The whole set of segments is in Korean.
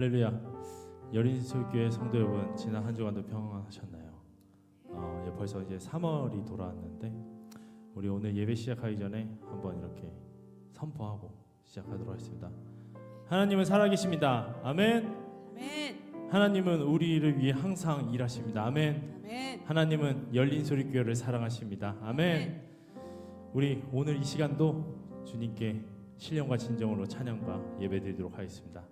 할렐루야. 여린술교회 성도 여러분, 지난 한 주간도 평안하셨나요? 벌써 이제 3월이 돌아왔는데 우리 오늘 예배 시작하기 전에 한번 이렇게 선포하고 시작하도록 하겠습니다. 하나님은 살아계십니다. 아멘. 아멘. 하나님은 우리를 위해 항상 일하십니다. 아멘. 아멘. 하나님은 열린소리교회를 사랑하십니다. 아멘. 우리 오늘 이 시간도 주님께 신령과 진정으로 찬양과 예배드리도록 하겠습니다.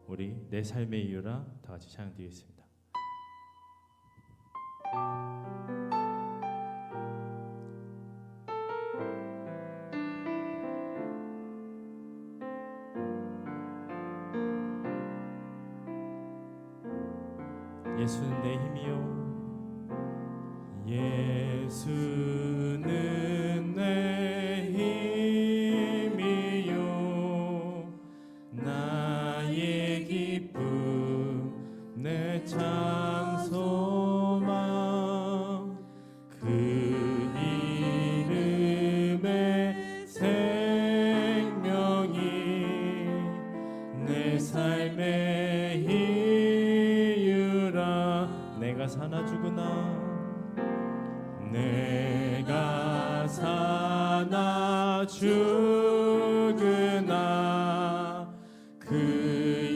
우리 내 삶의 이유라 다 같이 찬양드리겠습니다. 예수는 내 힘이요, 예수는 내 힘이요, 나의 기쁨, 내 참 소망, 그 이름의 생명이 내 삶의 이유라. 내가 사나 죽으나, 내가 사나 죽으나 그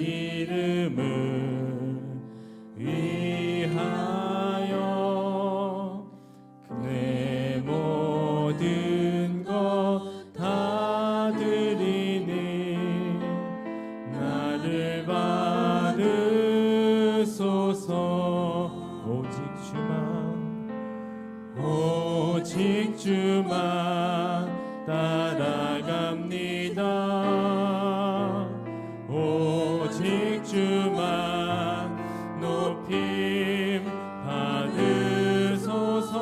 이름을 위하여 내 모든 것 다 드리니 나를 받으소서. 오직 주만 따라갑니다. 오직 주만 높임 받으소서.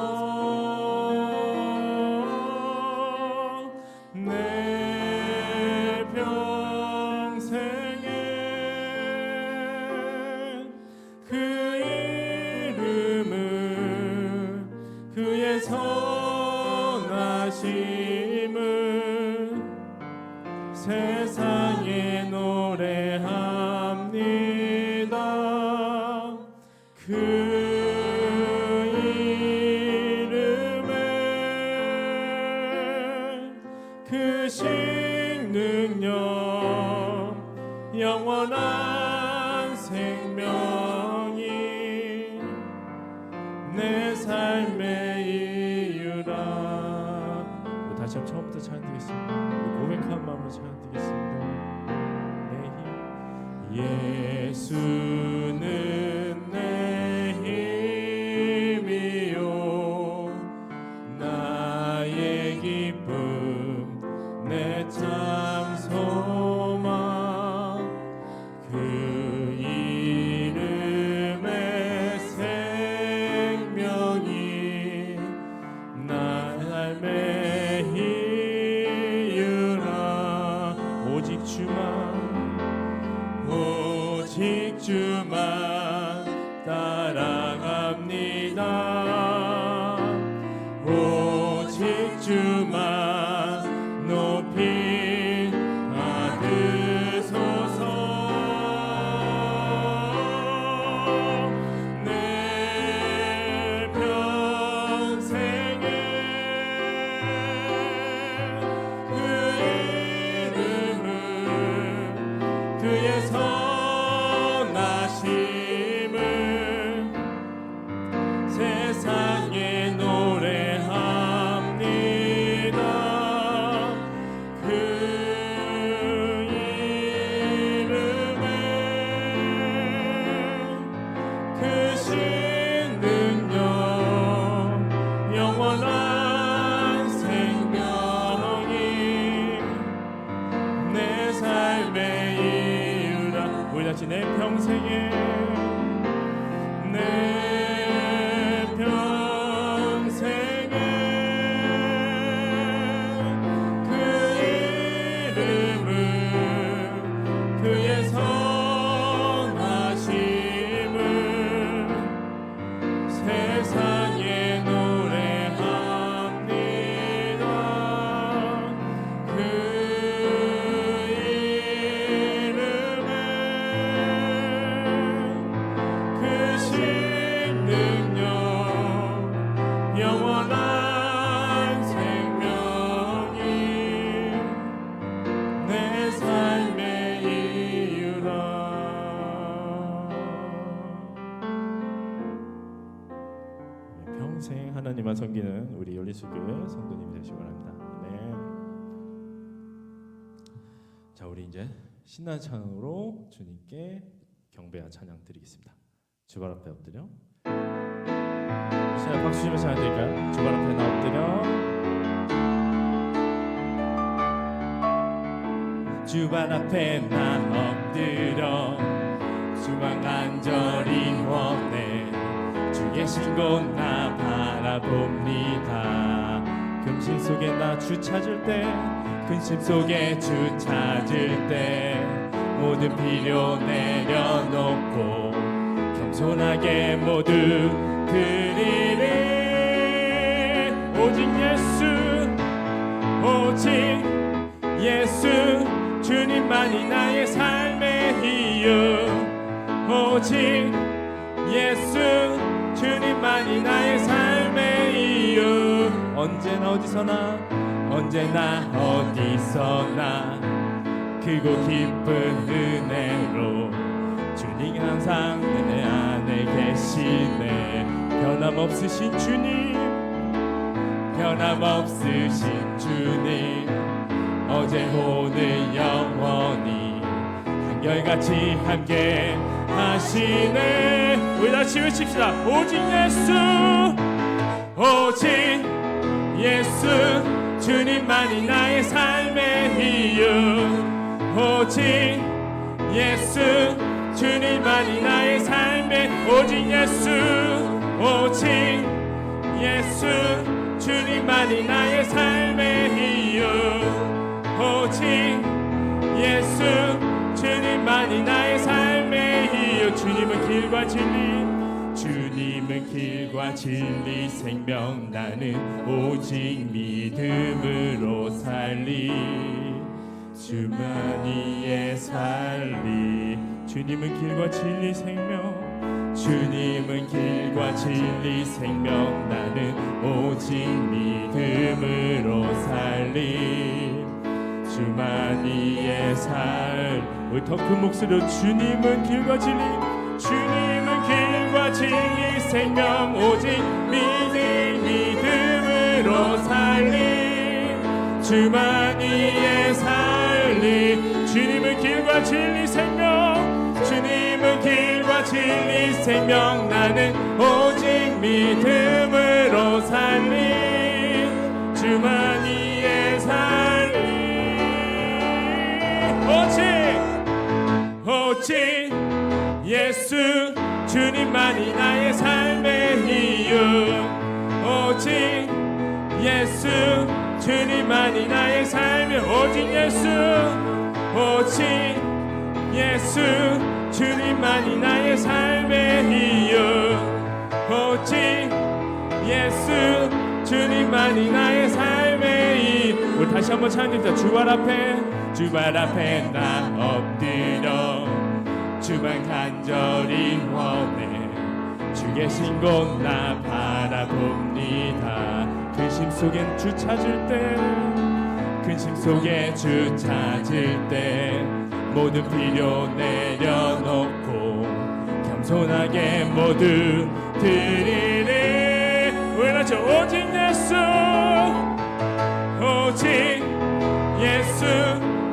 내 평생에 그 이름을, 그의 선하심을 세상에 노래합니다. 그 이름에 그 식능력, 영원한 생명이 내 삶의 이유라. 다시 한번 처음부터 찬양드리겠습니다. 고백한 마음으로 찬양드리겠습니다. 내 힘, 예수는 내 힘이요, 나의 기쁨, 내 참 소망, 그 이름의 생명이 나 삶의 이유라. 오직 주만 따라갑니다. 오직 주만 높이 받으소서. 내 평생에 그 이름을, 그의 선하심을 세상에 노래합니다. 그 이름에 그 신능력, 영원한 생명이 내 삶의 이유라. 우리 같이 내 평생에, 내 평생에 그 이름을, 그의 선하심을 세상에 노래합니다. 그 이름에 평생 하나님만 섬기는 우리 열린수교회 성도님이 되시기 바랍니다. 아멘. 자, 우리 이제 신나는 찬양으로 주님께 경배와 찬양 드리겠습니다. 주발 앞에 엎드려. 시작 박수 주면 찬양 드릴까요? 주발 앞에 나 엎드려. 주발 앞에 나 엎드려. 주만 간절히 원해. 주 계신 곳 나 바라봅니다. 근심 속에 나 주 찾을 때, 근심 속에 주 찾을 때 모든 필요 내려놓고 겸손하게 모두 드리리. 오직 예수 주님만이 나의 삶의 이유. 오직 예수 주님만이 나의 삶의 이유. 언제나 어디서나 크고 깊은 은혜로 주님 항상 내 안에 계시네. 변함없으신 주님 어제 오늘 영원히 한결같이 함께 하시네. 우리 다시 외칩시다. 오직 예수 주님만이 나의 삶의 이유. 오직 예수 주님만이 나의 삶의. 오직 예수 주님만이 나의 삶의 이유. 오직 예수 주님만이 나의 삶의 이유. 주님은 길과 진리 생명. 나는 오직 믿음으로 살리. 주만이의 살리. 주님은 길과 진리 생명. 나는 오직 믿음으로 살리. 주만이의 살. 우리 더 큰 목소리로 주님은 길과 진리 생명. 오직 믿음으로 살리. 주만이의 살리. 주님은 길과 진리 생명. 나는 오직 믿음으로 살리. 주만이의 살리. 오직 예수 주님만이 나의 삶의 이유. 오직 예수 주님만이 나의 삶의. 오직 예수 주님만이 나의 삶의 이유. 오직 예수 주님만이 나의 삶의 이유. 우리 다시 한번 찬양합니다. 주발 앞에 나 엎드려. 주만 간절히 원해. 주 계신 곳 나 바라봅니다. 근심 속엔 주 찾을 때 모든 필요 내려놓고 겸손하게 모두 드리리. 왜냐죠? 오직 예수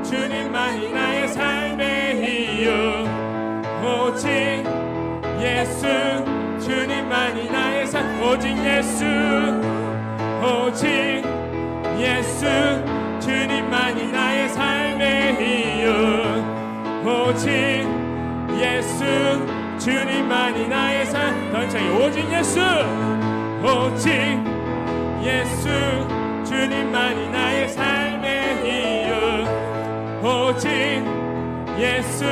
주님만이 나의 삶의 이유. 오직 예수 주님만이 나의 삶. 오직 예수 주님만이 나의 삶의 이유. 오직 예수 주님만이 나의 삶. 더 이상 오직 예수 주님만이 나의 삶의 이유. 오직 예수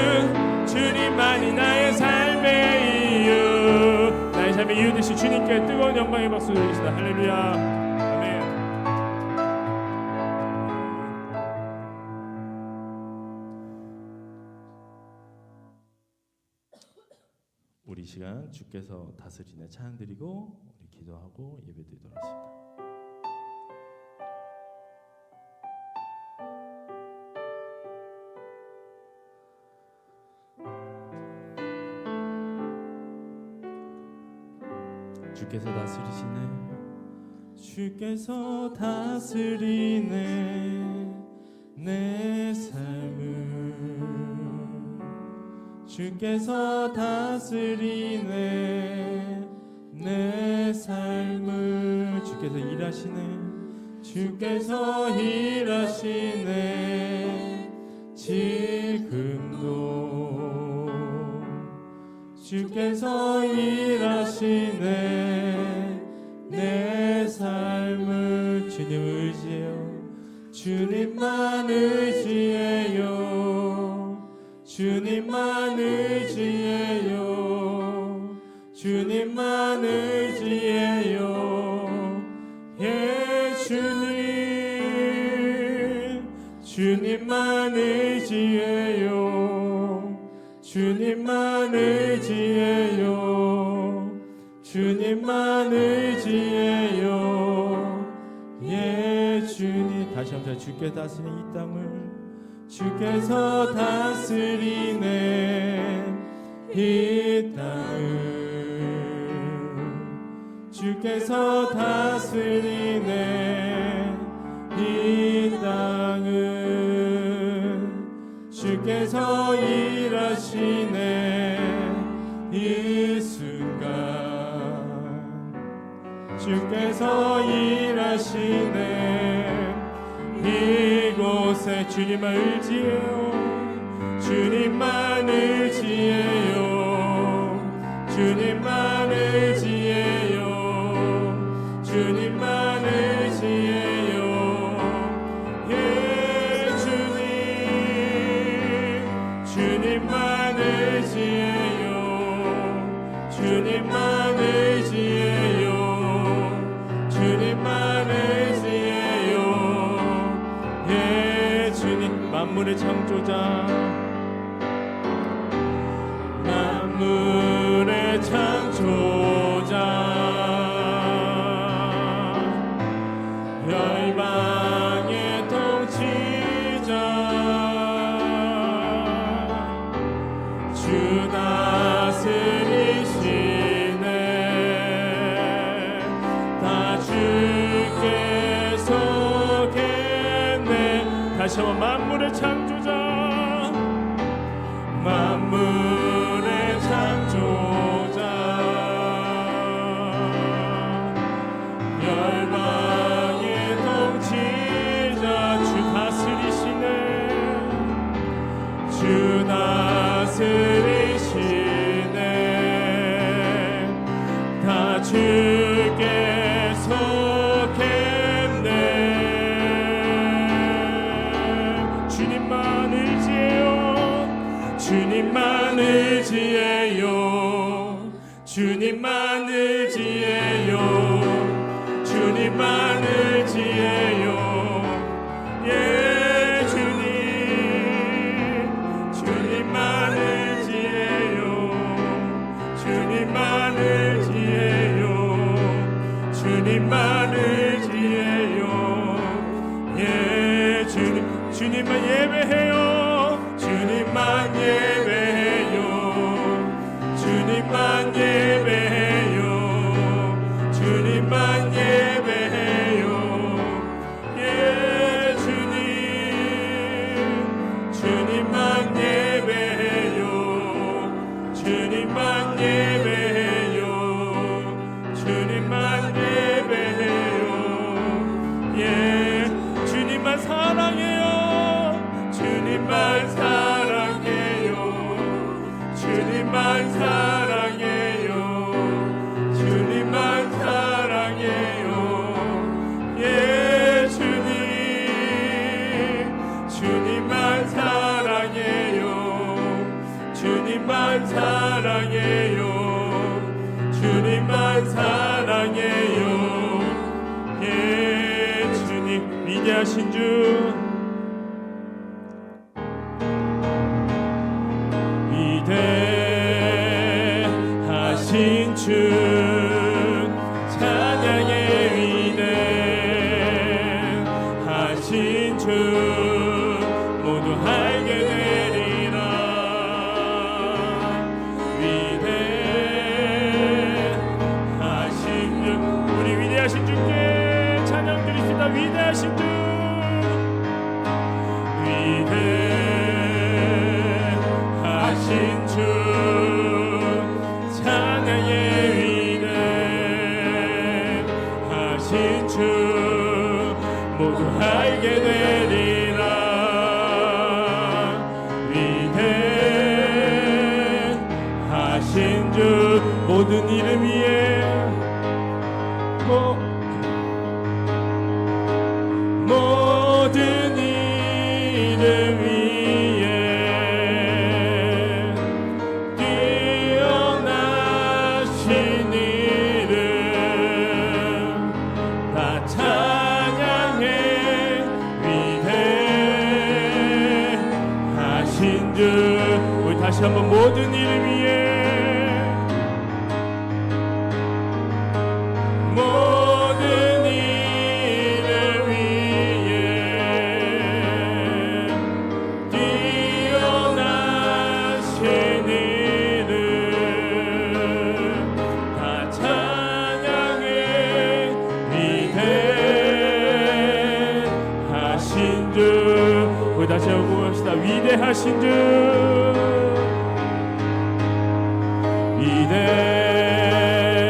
주님만이 나의 삶의 이유. 나의 삶의 이유 되신 주님께 뜨거운 영광의 박수 드리겠습니다. 할렐루야. 아멘. 우리 시간 주께서 다스리는 찬양 드리고 우리 기도하고 예배드리도록 하겠습니다. 주께서 다스리시네. 주께서 다스리네 내 삶을 주께서 다스리네 내 삶을 주께서 일하시네 주께서 일하시네 지금도 주께서 일하시네 내 삶을 주님 의지해요 주님만 의지해요 주님만 의지해요 주님만 의지해요 예 주님 주님만 의지해요 주님만 의지해요 주님만 의지해요 예 주님 다시 한번 주께 다스리는 이 땅을 주께서 다스리네 이 땅을 주께서 다스리네 이 땅을 주께서 일하시네 이 순간 주께서 일하시네 이곳에 주님만 의지해요 주님만 의지해요 주님만 의지해요 주님만 의지해요 예 주님 주님만 의지해요 주님만 의지해요 주님만 의지해요 예 주님 만물의 창조자 만물의 창조자 열방의 통치자 주 다스리시네 다 주께 속했네 다시 한번 만물의 창조자 만물의 창조자 열방의 통치자 주 다스리시네 주 다스리시네 다 주께 속했네 주님만 의지해요 주님만 의지해요 주님만 의지해요 주님만 의지해요 예 주님 주님만 의지해요 주님만 의지해요 주님만 의지해요 예 주님 주님만 예배해요 주님만 예배해요 주님만 예배해요 주님만 예배해요 예 주님 주님만 예배해요 주님만 예배해요 주님만 예배해요 예 주님만 사랑해요 주님만 사랑해요 주님만 사랑해요 주님만 사랑해요 예 주님 주님만 사랑해요 주님만 사랑해요 주님만 사랑해요 예 주님 위대하신 주 위대하신 주 찬양의 위대하신 주 모두 알게 되리라 위대하신 주 우리 위대하신 주께 하신 주 모든 이름 위에 모든 이름 위에 뛰어나신 이름 다 찬양해 위대하신 주 우리 다시 한번 모든 이름 위에 모든 이름 위에 뛰어나신 이름 다 찬양해 위대하신 주 우리 다시 한번 고맙습니다. 위대하신 주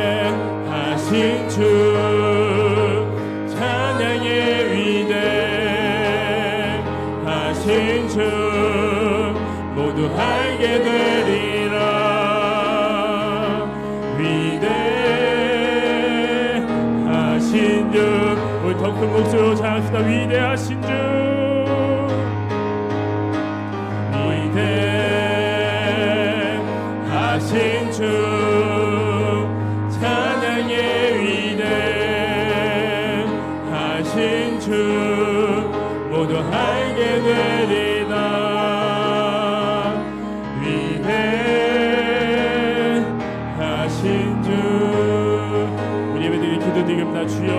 위대하신 주 찬양의 위대하신 주 모두 알게 되리라 위대하신 주 우리 더 큰 목소리로 찬양합시다. 위대하신 주 위대하신 주 찬양의 위대하신 주 모두 알게 되리라 위대하신 주 우리 예배드리 기도드립니다. 주여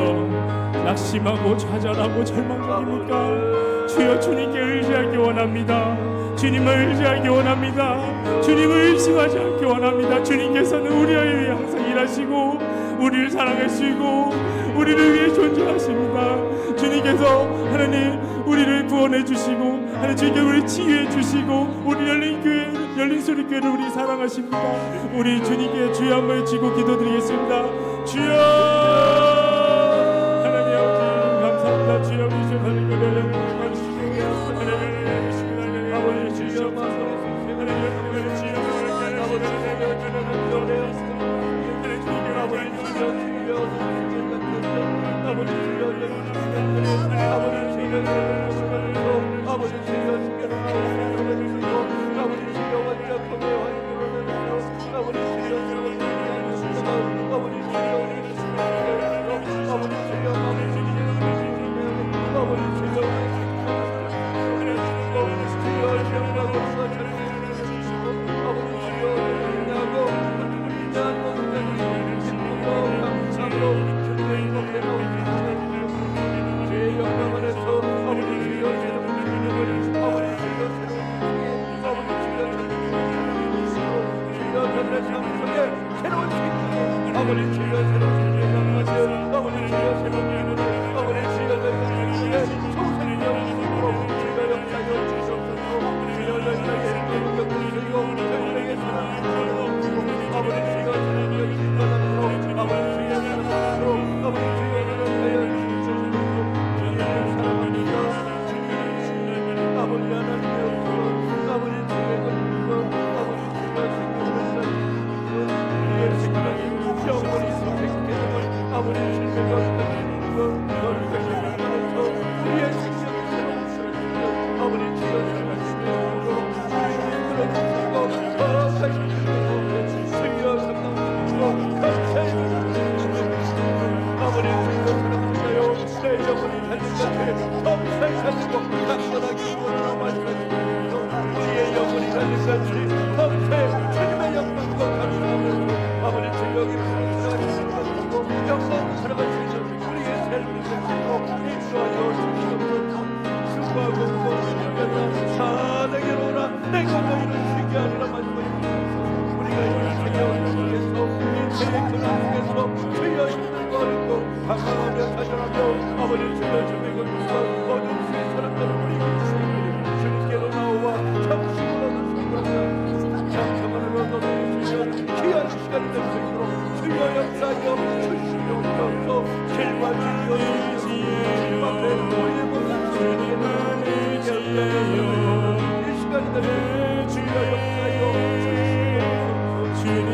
낙심하고 좌절하고 절망적입니까? 주여 주님께 의지하기 원합니다. 주님을 의지하기 원합니다. 주님을 의심하지 않기 원합니다. 주님께서는 우리를 위해 항상 일하시고 우리를 사랑하시고 우리를 위해 존재하십니다. 주님께서 하나님 우리를 구원해 주시고 하나님 주님께서 우리를 치유해 주시고 우리 열린 교회 열린 소리 교회를 우리 사랑하십니다. 우리 주님께 주여 한번 외치고 기도드리겠습니다. 주여 하나님 아버지 감사합니다. 주여 우리 주여 하나님 아버지 주여 주님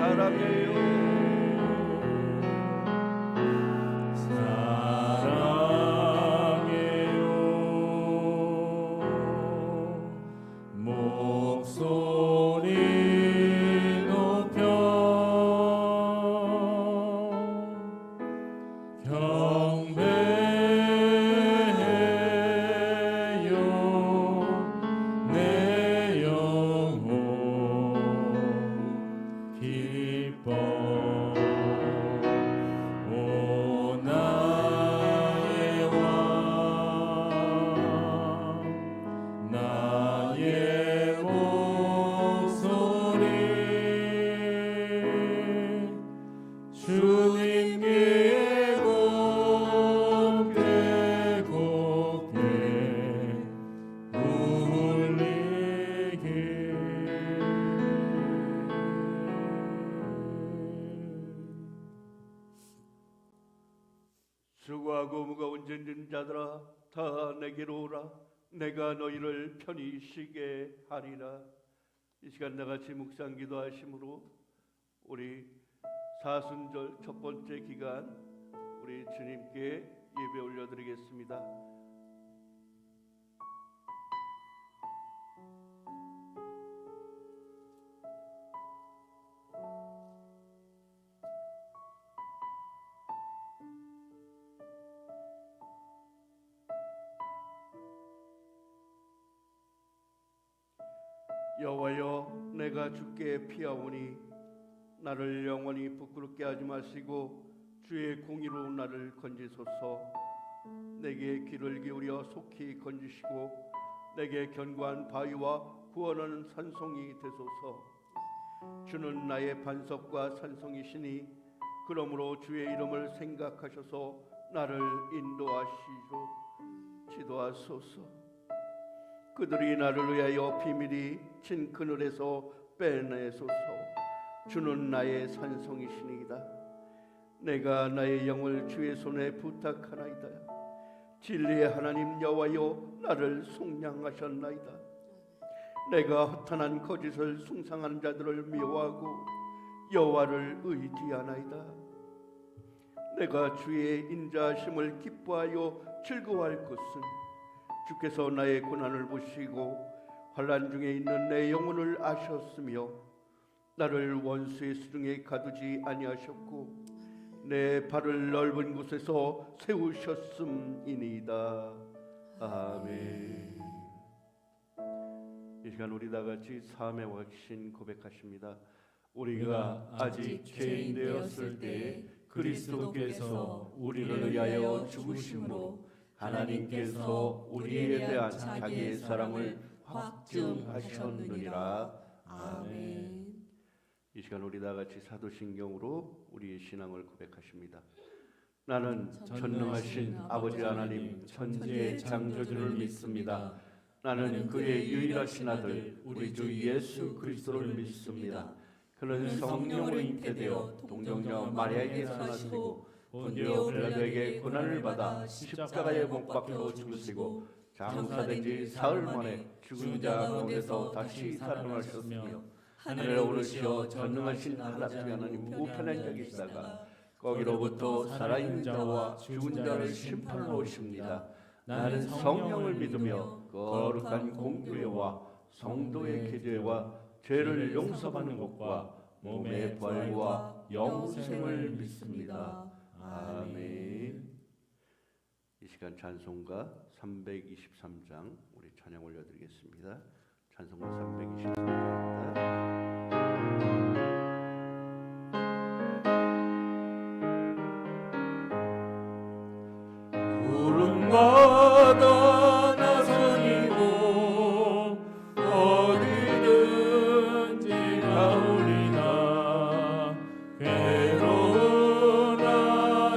사랑해요. 목소리 높여 경배해요. 내 영혼 기뻐. 오 나의 왕 나의 목소리 주님께 곱게 곱게 울리게. 수고하고 무거운 짐진 자들아 다 내게로 오라. 내가 너희를 편히 쉬게 하리라. 이 시간 나같이 묵상 기도하심으로 우리 사순절 첫 번째 기간 우리 주님께 예배 올려드리겠습니다. 여호와여, 내가 주께 피하오니 나를 영원히 부끄럽게 하지 마시고 주의 공의로 나를 건지소서. 내게 귀를 기울여 속히 건지시고 내게 견고한 바위와 구원하는 산성이 되소서. 주는 나의 반석과 산성이시니 그러므로 주의 이름을 생각하셔서 나를 인도하시고 지도하소서. 그들이 나를 위하여 비밀히 친 그늘에서 빼내소서. 주는 나의 산성이시니이다. 내가 나의 영을 주의 손에 부탁하나이다. 진리의 하나님 여호와여, 나를 속량하셨나이다. 내가 허탄한 거짓을 숭상하는 자들을 미워하고 여호와를 의지하나이다. 내가 주의 인자하심을 기뻐하여 즐거워할 것은 주께서 나의 고난을 보시고 환난 중에 있는 내 영혼을 아셨으며 나를 원수의 수중에 가두지 아니하셨고 내 발을 넓은 곳에서 세우셨음이니이다. 아멘. 이 시간 우리 다 같이 삶의 확신 고백하십니다. 우리가 아직 죄인 되었을 때 그리스도께서 우리를 위하여 죽으심으로 하나님께서 우리에 대한 자기의 사랑을 확증하셨느니라. 아멘. 이 시간 우리 다 같이 사도신경으로 우리의 신앙을 고백하십니다. 나는 전능하신 아버지 하나님 천지의 창조주를 믿습니다. 나는 그의 유일하신 아들 우리 주 예수 그리스도를 믿습니다. 그는 성령으로 잉태되어 동정녀 마리아에게서 나시고 본디오 빌라도에게 고난을 받아 십자가에 못 박혀 죽으시고 장사된 지 사흘 만에 죽은 자 가운데서 다시 살아나셨으며 하늘에 오르시어 전능하신 하나님 우편에 계시다가 거기로부터 살아있는 자와 죽은 자를 심판하러 오십니다. 나는 성령을 믿으며 거룩한 공교회와 성도의 교제와 죄를 용서받는 것과 몸의 부활과 영생을 믿습니다. 아멘. 이 시간 찬송가 323장 우리 찬양 올려드리겠습니다. 찬송가 323장입니다. 구름마다 나선이고 어디든지 가오리나 괴로우나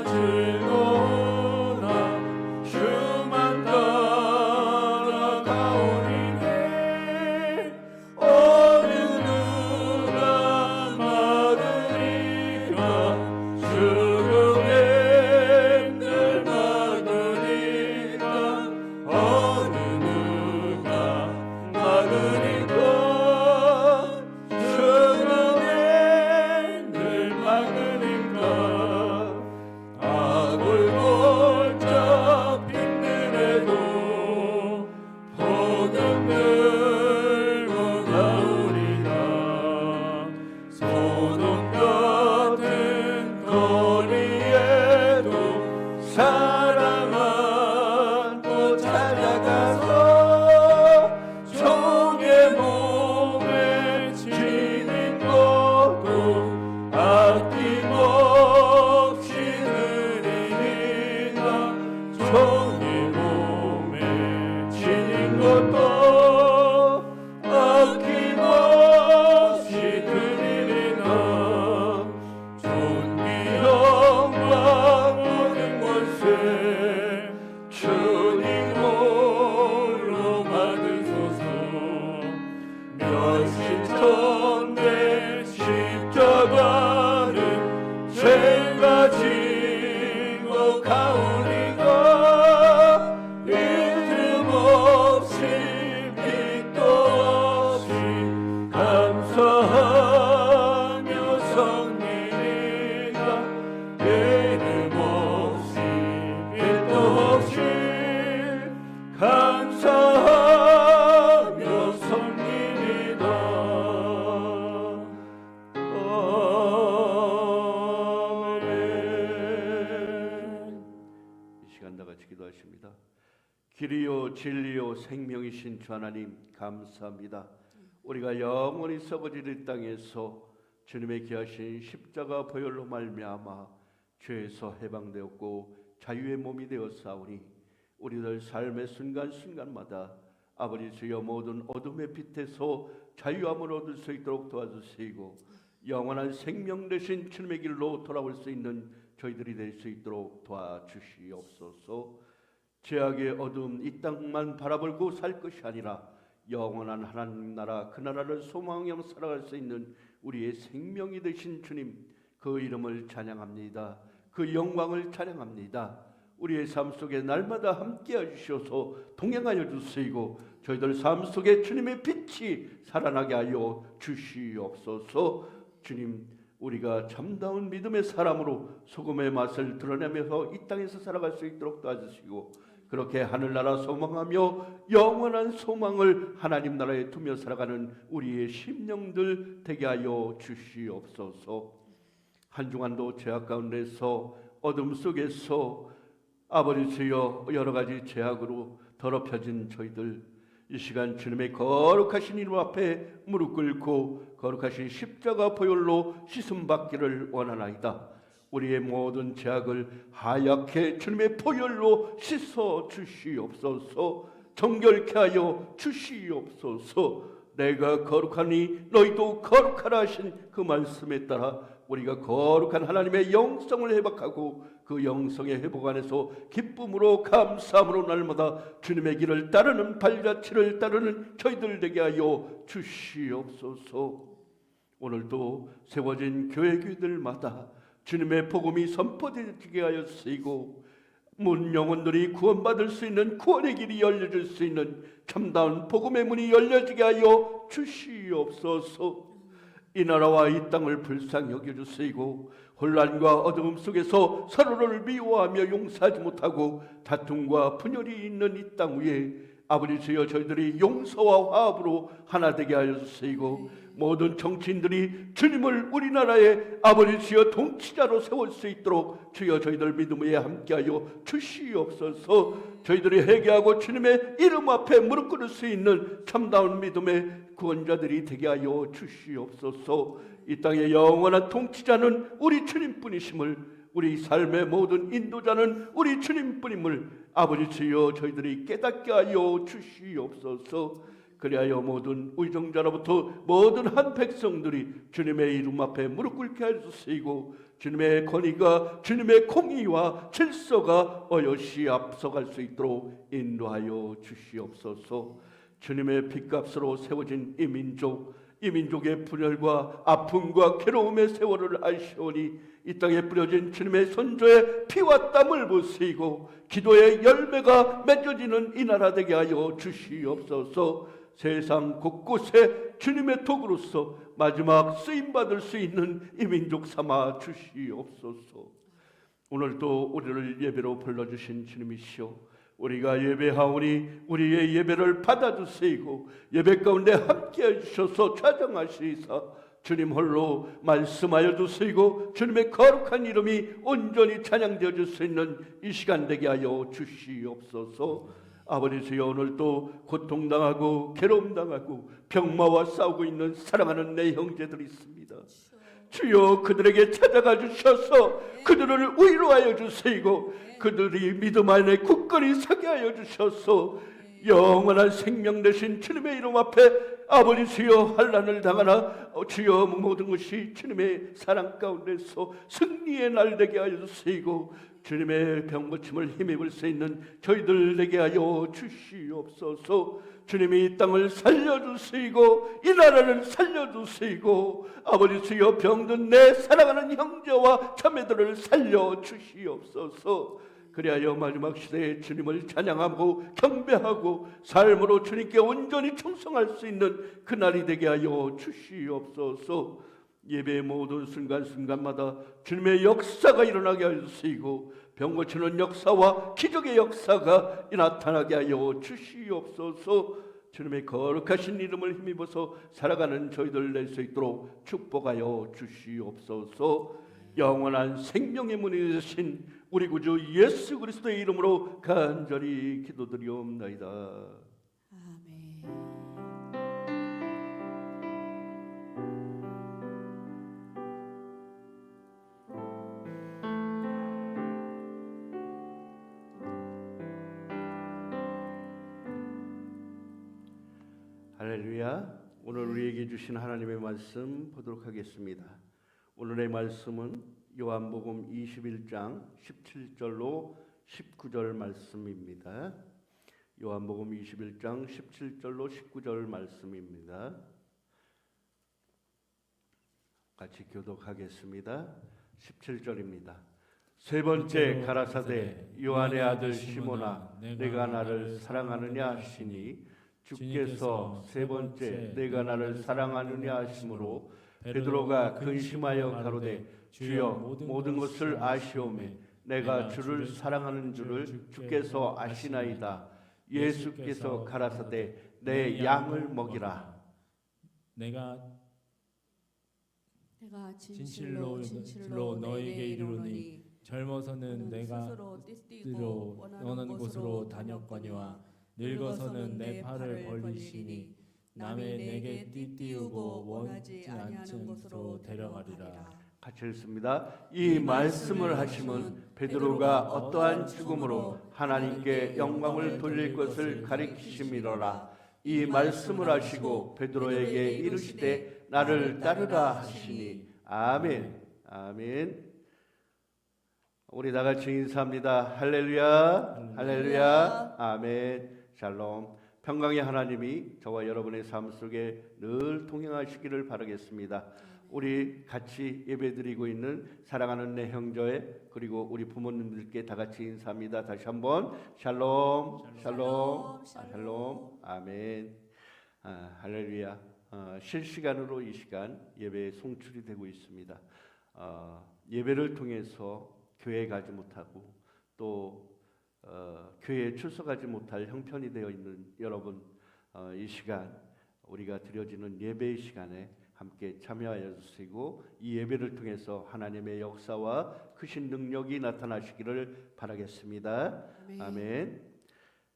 즐거우나 주만 따라 가오리네. 어느 오늘도 진리요 생명이신 주 하나님 감사합니다. 우리가 영원히 썩어질 이 땅에서 주님의 귀하신 십자가 보혈로 말미암아 죄에서 해방되었고 자유의 몸이 되었사오니 우리들 삶의 순간순간마다 아버지 주여 모든 어둠의 빛에서 자유함을 얻을 수 있도록 도와주시고 영원한 생명 되신 주님의 길로 돌아올 수 있는 저희들이 될 수 있도록 도와주시옵소서. 죄악의 어두운 이 땅만 바라보고 살 것이 아니라 영원한 하나님 나라 그 나라를 소망하며 살아갈 수 있는 우리의 생명이 되신 주님 그 이름을 찬양합니다. 그 영광을 찬양합니다. 우리의 삶 속에 날마다 함께해 주셔서 동행하여 주시고 저희들 삶 속에 주님의 빛이 살아나게 하여 주시옵소서. 주님 우리가 참다운 믿음의 사람으로 소금의 맛을 드러내면서 이 땅에서 살아갈 수 있도록 도와주시고 그렇게 하늘나라 소망하며 영원한 소망을 하나님 나라에 두며 살아가는 우리의 심령들 되게 하여 주시옵소서. 한 주간도 죄악 가운데서 어둠 속에서 아버지 주여 여러 가지 죄악으로 더럽혀진 저희들 이 시간 주님의 거룩하신 이름 앞에 무릎 꿇고 거룩하신 십자가 보혈로 씻음 받기를 원하나이다. 우리의 모든 죄악을 하얗게 주님의 보혈로 씻어 주시옵소서. 정결케 하여 주시옵소서. 내가 거룩하니 너희도 거룩하라 하신 그 말씀에 따라 우리가 거룩한 하나님의 영성을 회복하고 그 영성의 회복 안에서 기쁨으로 감사함으로 날마다 주님의 길을 따르는 발자취를 따르는 저희들 되게 하여 주시옵소서. 오늘도 세워진 교회들마다 주님의 복음이 선포되게 하여 쓰이고 문 영혼들이 구원받을 수 있는 구원의 길이 열려질 수 있는 참다운 복음의 문이 열려지게 하여 주시옵소서. 이 나라와 이 땅을 불쌍히 여겨주시고 혼란과 어두움 속에서 서로를 미워하며 용서하지 못하고 다툼과 분열이 있는 이 땅 위에 아버지 주여 저희들이 용서와 화합으로 하나 되게 하여 주시고 모든 정치인들이 주님을 우리나라의 아버지 주여 통치자로 세울 수 있도록 주여 저희들 믿음 위에 함께하여 주시옵소서. 저희들이 회개하고 주님의 이름 앞에 무릎 꿇을 수 있는 참다운 믿음의 구원자들이 되게 하여 주시옵소서. 이 땅의 영원한 통치자는 우리 주님뿐이심을 우리 삶의 모든 인도자는 우리 주님뿐임을 아버지 주여 저희들이 깨닫게 하여 주시옵소서. 그리하여 모든 의정자로부터 모든 한 백성들이 주님의 이름 앞에 무릎 꿇게 해주시고 주님의 권위가 주님의 공의와 질서가 어여시 앞서갈 수 있도록 인도하여 주시옵소서. 주님의 핏값으로 세워진 이 민족의 분열과 아픔과 괴로움의 세월을 아시오니 이 땅에 뿌려진 주님의 선조의 피와 땀을 보시고 기도의 열매가 맺어지는 이 나라 되게 하여 주시옵소서. 세상 곳곳에 주님의 도구로서 마지막 쓰임받을 수 있는 이 민족 삼아 주시옵소서. 오늘도 우리를 예배로 불러주신 주님이시오 우리가 예배하오니 우리의 예배를 받아주시고 예배 가운데 함께해 주셔서 좌정하시사 주님 홀로 말씀하여 주시고 주님의 거룩한 이름이 온전히 찬양되어 줄 수 있는 이 시간 되게 하여 주시옵소서. 아버지 주여 오늘도 고통당하고 괴로움당하고 병마와 싸우고 있는 사랑하는 내 형제들이 있습니다. 주여 그들에게 찾아가 주셔서 그들을 위로하여 주시고 그들이 믿음 안에 굳건히 서게 하여 주셔서 영원한 생명 되신 주님의 이름 앞에 아버지 주여 환난을 당하나 주여 모든 것이 주님의 사랑 가운데서 승리의 날 되게 하여 주시고 주님의 병고침을 힘입을 수 있는 저희들 되게 하여 주시옵소서. 주님이 이 땅을 살려주시고 이 나라를 살려주시고 아버지 주여 병든 내 사랑하는 형제와 자매들을 살려주시옵소서. 그리하여 마지막 시대에 주님을 찬양하고 경배하고 삶으로 주님께 온전히 충성할 수 있는 그날이 되게 하여 주시옵소서. 예배의 모든 순간순간마다 주님의 역사가 일어나게 하여 주시고 병 고치는 역사와 기적의 역사가 나타나게 하여 주시옵소서. 주님의 거룩하신 이름을 힘입어서 살아가는 저희들 낼 수 있도록 축복하여 주시옵소서. 영원한 생명의 문이 되신 우리 구주 예수 그리스도의 이름으로 간절히 기도드리옵나이다. 아멘. 할렐루야. 오늘 우리에게 주신 하나님의 말씀 보도록 하겠습니다. 오늘의 말씀은 요한복음 21장 17절로 19절 말씀입니다. 요한복음 21장 17절로 19절 말씀입니다. 같이 교독하겠습니다. 17절입니다. 세 번째 가라사대 요한의 아들 시몬아 내가 나를 사랑하느냐 하시니 주께서 세 번째 내가 나를 사랑하느냐 하심으로 베드로가 근심하여 가로되 주여 모든 것을 아시오매 내가 주를 사랑하는 줄을 주께서 아시나이다. 예수께서 가라사대 내 양을 먹이라. 내가 진실로 너에게 이르노니 젊어서는 내가 스스로 뜻대로 원하는 곳으로 다녔거니와 늙어서는 내 팔을 벌리시니 남의 내게 띠띠우고 원하지 않는 곳으로 데려가리라. 같이 읽습니다. 이 말씀을 하심은 베드로가 어떠한 죽음으로 하나님께 영광을 돌릴 것을 가리키심이로라. 이 말씀을 하시고 베드로에게 이르시되 나를 따르라 하시니. 아멘. 아멘. 우리 다 같이 인사합니다. 할렐루야. 할렐루야. 아멘. 샬롬. 평강의 하나님이 저와 여러분의 삶 속에 늘 동행하시기를 바라겠습니다. 우리 같이 예배드리고 있는 사랑하는 내 형제 그리고 우리 부모님들께 다 같이 인사합니다. 다시 한번 샬롬. 샬롬. 샬롬. 아멘. 할렐루야. 실시간으로 이 시간 예배에 송출이 되고 있습니다. 예배를 통해서 교회에 가지 못하고 또 교회에 출석하지 못할 형편이 되어 있는 여러분, 이 시간 우리가 드려지는 예배의 시간에 함께 참여하여 주시고 이 예배를 통해서 하나님의 역사와 크신 능력이 나타나시기를 바라겠습니다. 아멘.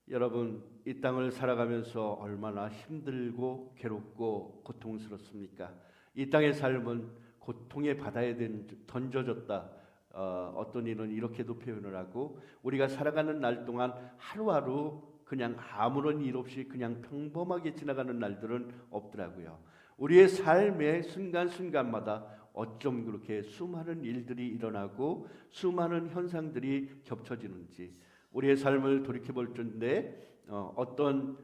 여러분, 이 땅을 살아가면서 얼마나 힘들고 괴롭고 고통스럽습니까? 이 땅의 삶은 고통의 바다에 던져졌다. 어떤 이는 이렇게도 표현을 하고 우리가 살아가는 날 동안 하루하루 그냥 아무런 일 없이 그냥 평범하게 지나가는 날들은 없더라고요. 우리의 삶의 순간순간마다 어쩜 그렇게 수많은 일들이 일어나고 수많은 현상들이 겹쳐지는지 우리의 삶을 돌이켜볼 텐데 어떤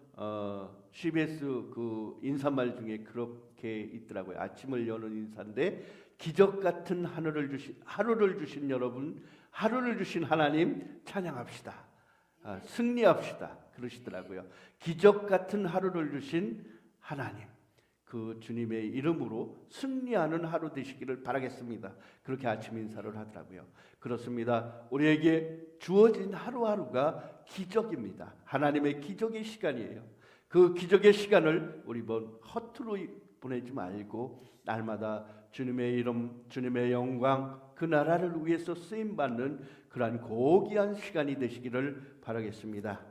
CBS 그 인사말 중에 그렇게 있더라고요. 아침을 여는 인사인데 기적 같은 하루를 주신 여러분, 하루를 주신 하나님 찬양합시다. 승리합시다. 그러시더라고요. 기적 같은 하루를 주신 하나님, 그 주님의 이름으로 승리하는 하루 되시기를 바라겠습니다. 그렇게 아침 인사를 하더라고요. 그렇습니다. 우리에게 주어진 하루하루가 기적입니다. 하나님의 기적의 시간이에요. 그 기적의 시간을 우리 허투루 보내지 말고 날마다 주님의 이름, 주님의 영광, 그 나라를 위해서 쓰임받는 그러한 고귀한 시간이 되시기를 바라겠습니다.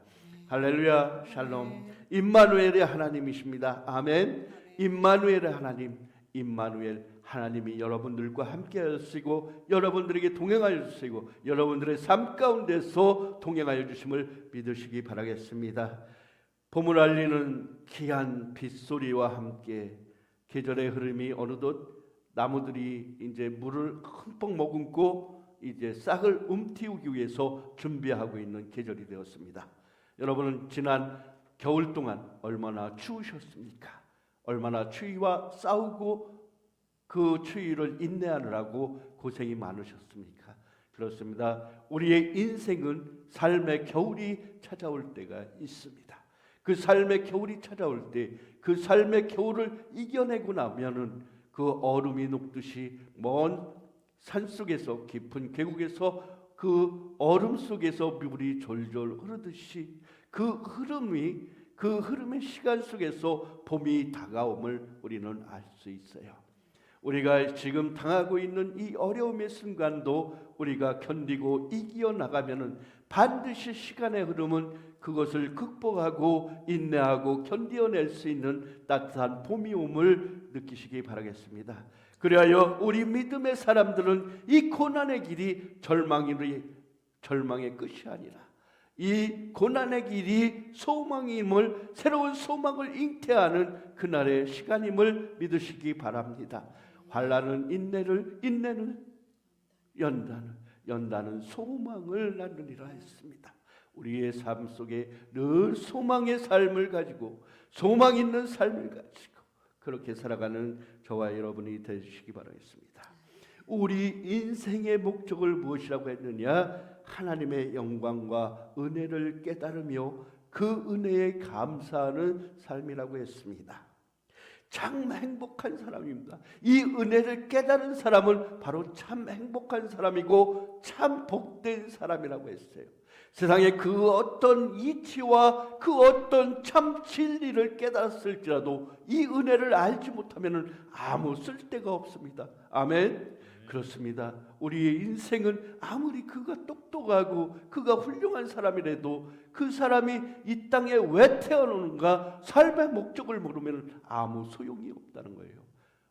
할렐루야. 샬롬. 임마누엘의 하나님이십니다. 아멘. 임마누엘의 하나님, 임마누엘 하나님이 여러분들과 함께 하시고 여러분들에게 동행하여 주시고 여러분들의 삶 가운데서 동행하여 주심을 믿으시기 바라겠습니다. 봄을 알리는 귀한 빗소리와 함께 계절의 흐름이 어느덧 나무들이 이제 물을 흠뻑 머금고 이제 싹을 움틔우기 위해서 준비하고 있는 계절이 되었습니다. 여러분은 지난 겨울 동안 얼마나 추우셨습니까? 얼마나 추위와 싸우고 그 추위를 인내하느라고 고생이 많으셨습니까? 그렇습니다. 우리의 인생은 삶의 겨울이 찾아올 때가 있습니다. 그 삶의 겨울이 찾아올 때 그 삶의 겨울을 이겨내고 나면은 그 얼음이 녹듯이 먼 산속에서 깊은 계곡에서 그 얼음 속에서 물이 졸졸 흐르듯이 그 흐름의 시간 속에서 봄이 다가옴을 우리는 알 수 있어요. 우리가 지금 당하고 있는 이 어려움의 순간도 우리가 견디고 이겨 나가면은 반드시 시간의 흐름은 그것을 극복하고 인내하고 견디어낼 수 있는 따뜻한 봄이 옴을 느끼시기 바라겠습니다. 그리하여 우리 믿음의 사람들은 이 고난의 길이 절망의 끝이 아니라 이 고난의 길이 소망임을, 새로운 소망을 잉태하는 그날의 시간임을 믿으시기 바랍니다. 환난은 인내를, 인내는 연단은 소망을 낳느니라 했습니다. 우리의 삶 속에 늘 소망의 삶을 가지고, 소망 있는 삶을 가지고 그렇게 살아가는 저와 여러분이 되시기 바라겠습니다. 우리 인생의 목적을 무엇이라고 했느냐? 하나님의 영광과 은혜를 깨달으며 그 은혜에 감사하는 삶이라고 했습니다. 참 행복한 사람입니다. 이 은혜를 깨달은 사람은 바로 참 행복한 사람이고 참 복된 사람이라고 했어요. 세상에 그 어떤 이치와 그 어떤 참 진리를 깨달았을지라도 이 은혜를 알지 못하면 아무 쓸데가 없습니다. 아멘. 그렇습니다. 우리의 인생은 아무리 그가 똑똑하고 그가 훌륭한 사람이라도 그 사람이 이 땅에 왜 태어나는가, 삶의 목적을 모르면 아무 소용이 없다는 거예요.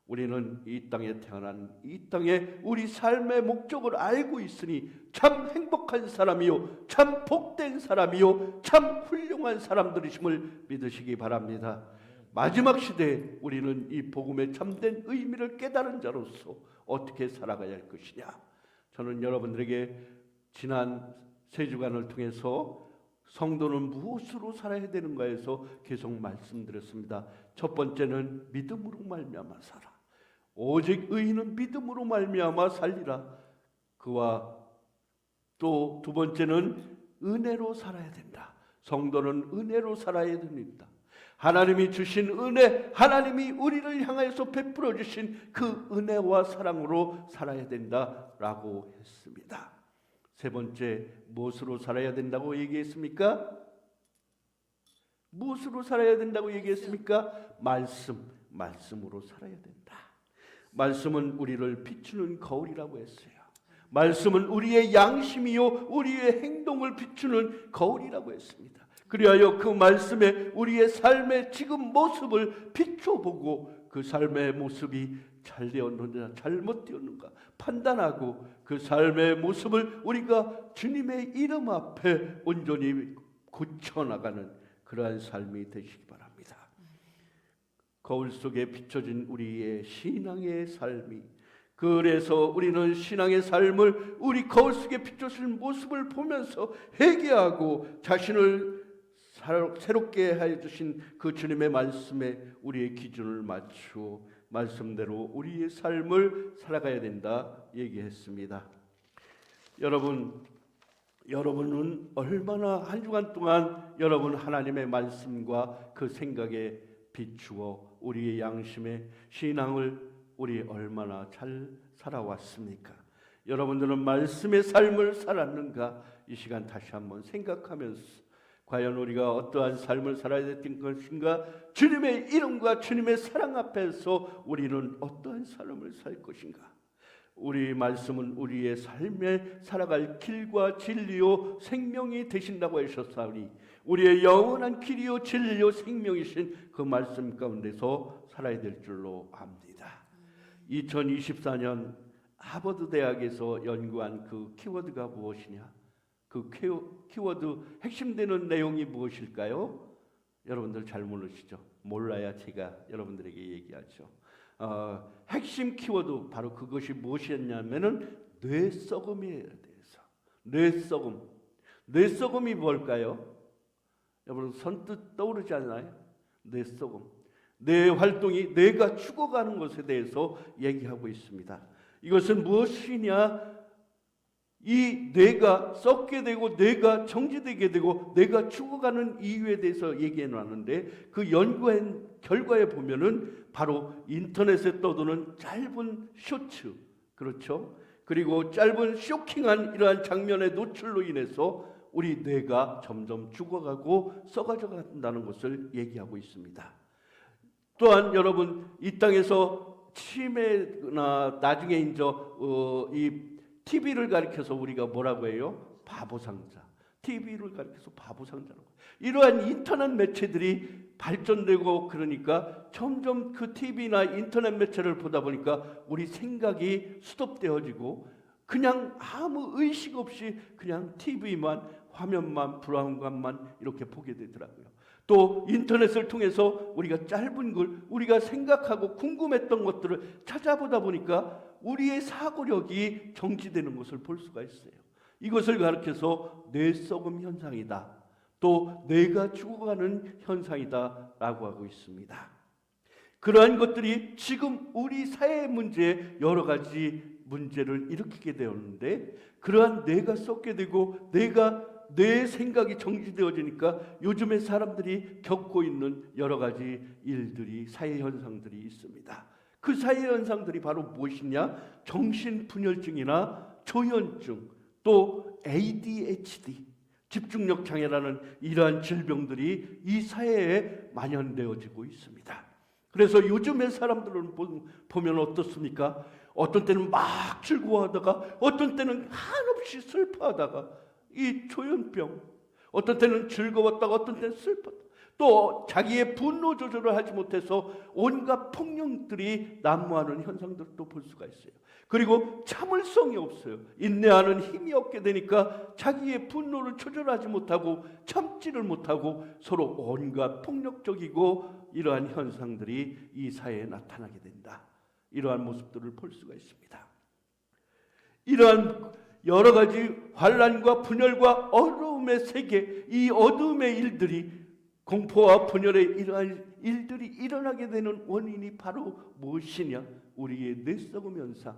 우리는 이 땅에 태어난, 이 땅에 우리 삶의 목적을 알고 있으니 참 행복한 사람이요, 참 복된 사람이요, 참 훌륭한 사람들이심을 믿으시기 바랍니다. 마지막 시대에 우리는 이 복음의 참된 의미를 깨달은 자로서 어떻게 살아가야 할 것이냐? 저는 여러분들에게 지난 세 주간을 통해서 성도는 무엇으로 살아야 되는가에서 계속 말씀드렸습니다. 첫 번째는 믿음으로 말미암아 살아. 오직 의인은 믿음으로 말미암아 살리라. 그와 또 두 번째는 은혜로 살아야 된다. 성도는 은혜로 살아야 됩니다. 하나님이 주신 은혜, 하나님이 우리를 향하여서 베풀어 주신 그 은혜와 사랑으로 살아야 된다라고 했습니다. 세 번째, 무엇으로 살아야 된다고 얘기했습니까? 무엇으로 살아야 된다고 얘기했습니까? 말씀으로 살아야 된다. 말씀은 우리를 비추는 거울이라고 했어요. 말씀은 우리의 양심이요, 우리의 행동을 비추는 거울이라고 했습니다. 그리하여 그 말씀에 우리의 삶의 지금 모습을 비춰보고 그 삶의 모습이 잘 되었는가 잘못 되었는가 판단하고 그 삶의 모습을 우리가 주님의 이름 앞에 온전히 고쳐나가는 그러한 삶이 되시기 바랍니다. 거울 속에 비춰진 우리의 신앙의 삶이, 그래서 우리는 신앙의 삶을 우리 거울 속에 비춰진 모습을 보면서 회개하고 자신을 새롭게 해주신 그 주님의 말씀에 우리의 기준을 맞추어 말씀대로 우리의 삶을 살아가야 된다 얘기했습니다. 여러분은 얼마나 한 주간 동안 여러분 하나님의 말씀과 그 생각에 비추어 우리의 양심의 신앙을 우리 얼마나 잘 살아왔습니까? 여러분들은 말씀의 삶을 살았는가? 이 시간 다시 한번 생각하면서 과연 우리가 어떠한 삶을 살아야 될 것인가? 주님의 이름과 주님의 사랑 앞에서 우리는 어떠한 삶을 살 것인가? 우리 말씀은 우리의 삶에 살아갈 길과 진리요 생명이 되신다고 하셨사오니 우리의 영원한 길이요 진리요 생명이신 그 말씀 가운데서 살아야 될 줄로 압니다. 2024년 하버드 대학에서 연구한 그 키워드가 무엇이냐? 그 키워드 핵심되는 내용이 무엇일까요? 여러분들 잘 모르시죠? 몰라야 제가 여러분들에게 얘기하죠. 핵심 키워드 바로 그것이 무엇이었냐면은 뇌썩음에 대해서. 뇌썩음이 뭘까요? 여러분 선뜻 떠오르지 않나요? 뇌썩음. 뇌 활동이 뇌가 죽어가는 것에 대해서 얘기하고 있습니다. 이것은 무엇이냐? 이 뇌가 썩게 되고 뇌가 정지되게 되고 뇌가 죽어가는 이유에 대해서 얘기해 놨는데 그 연구한 결과에 보면은 바로 인터넷에 떠도는 짧은 쇼츠, 그렇죠? 그리고 짧은 쇼킹한 이러한 장면의 노출로 인해서 우리 뇌가 점점 죽어가고 썩어져 간다는 것을 얘기하고 있습니다. 또한 여러분 이 땅에서 치매나 나중에 이제 이 TV를 가리켜서 우리가 뭐라고 해요? 바보상자. TV를 가리켜서 바보상자라고. 이러한 인터넷 매체들이 발전되고 그러니까 점점 그 TV나 인터넷 매체를 보다 보니까 우리 생각이 수독되어지고 그냥 아무 의식 없이 그냥 TV만 화면만 브라운관만 이렇게 보게 되더라고요. 또 인터넷을 통해서 우리가 짧은 글 우리가 생각하고 궁금했던 것들을 찾아보다 보니까 우리의 사고력이 정지되는 것을 볼 수가 있어요. 이것을 가르쳐서 뇌썩음 현상이다. 또 뇌가 죽어가는 현상이다 라고 하고 있습니다. 그러한 것들이 지금 우리 사회 문제에 여러 가지 문제를 일으키게 되었는데 그러한 뇌가 썩게 되고 뇌의 생각이 정지되어지니까 요즘에 사람들이 겪고 있는 여러 가지 일들이 사회 현상들이 있습니다. 그 사회 현상들이 바로 무엇이냐? 정신분열증이나 조현증 또 ADHD 집중력 장애라는 이러한 질병들이 이 사회에 만연되어지고 있습니다. 그래서 요즘의 사람들은 보면 어떻습니까? 어떤 때는 막 즐거워하다가 어떤 때는 한없이 슬퍼하다가 이 조현병, 어떤 때는 즐거웠다가 어떤 때는 슬펐다. 또 자기의 분노 조절을 하지 못해서 온갖 폭력들이 난무하는 현상들도 볼 수가 있어요. 그리고 참을성이 없어요. 인내하는 힘이 없게 되니까 자기의 분노를 조절하지 못하고 참지를 못하고 서로 온갖 폭력적이고 이러한 현상들이 이 사회에 나타나게 된다. 이러한 모습들을 볼 수가 있습니다. 이러한 여러 가지 환난과 분열과 어려움의 세계, 이 어둠의 일들이 공포와 분열의 이러한 일들이 일어나게 되는 원인이 바로 무엇이냐? 우리의 뇌썩음 현상,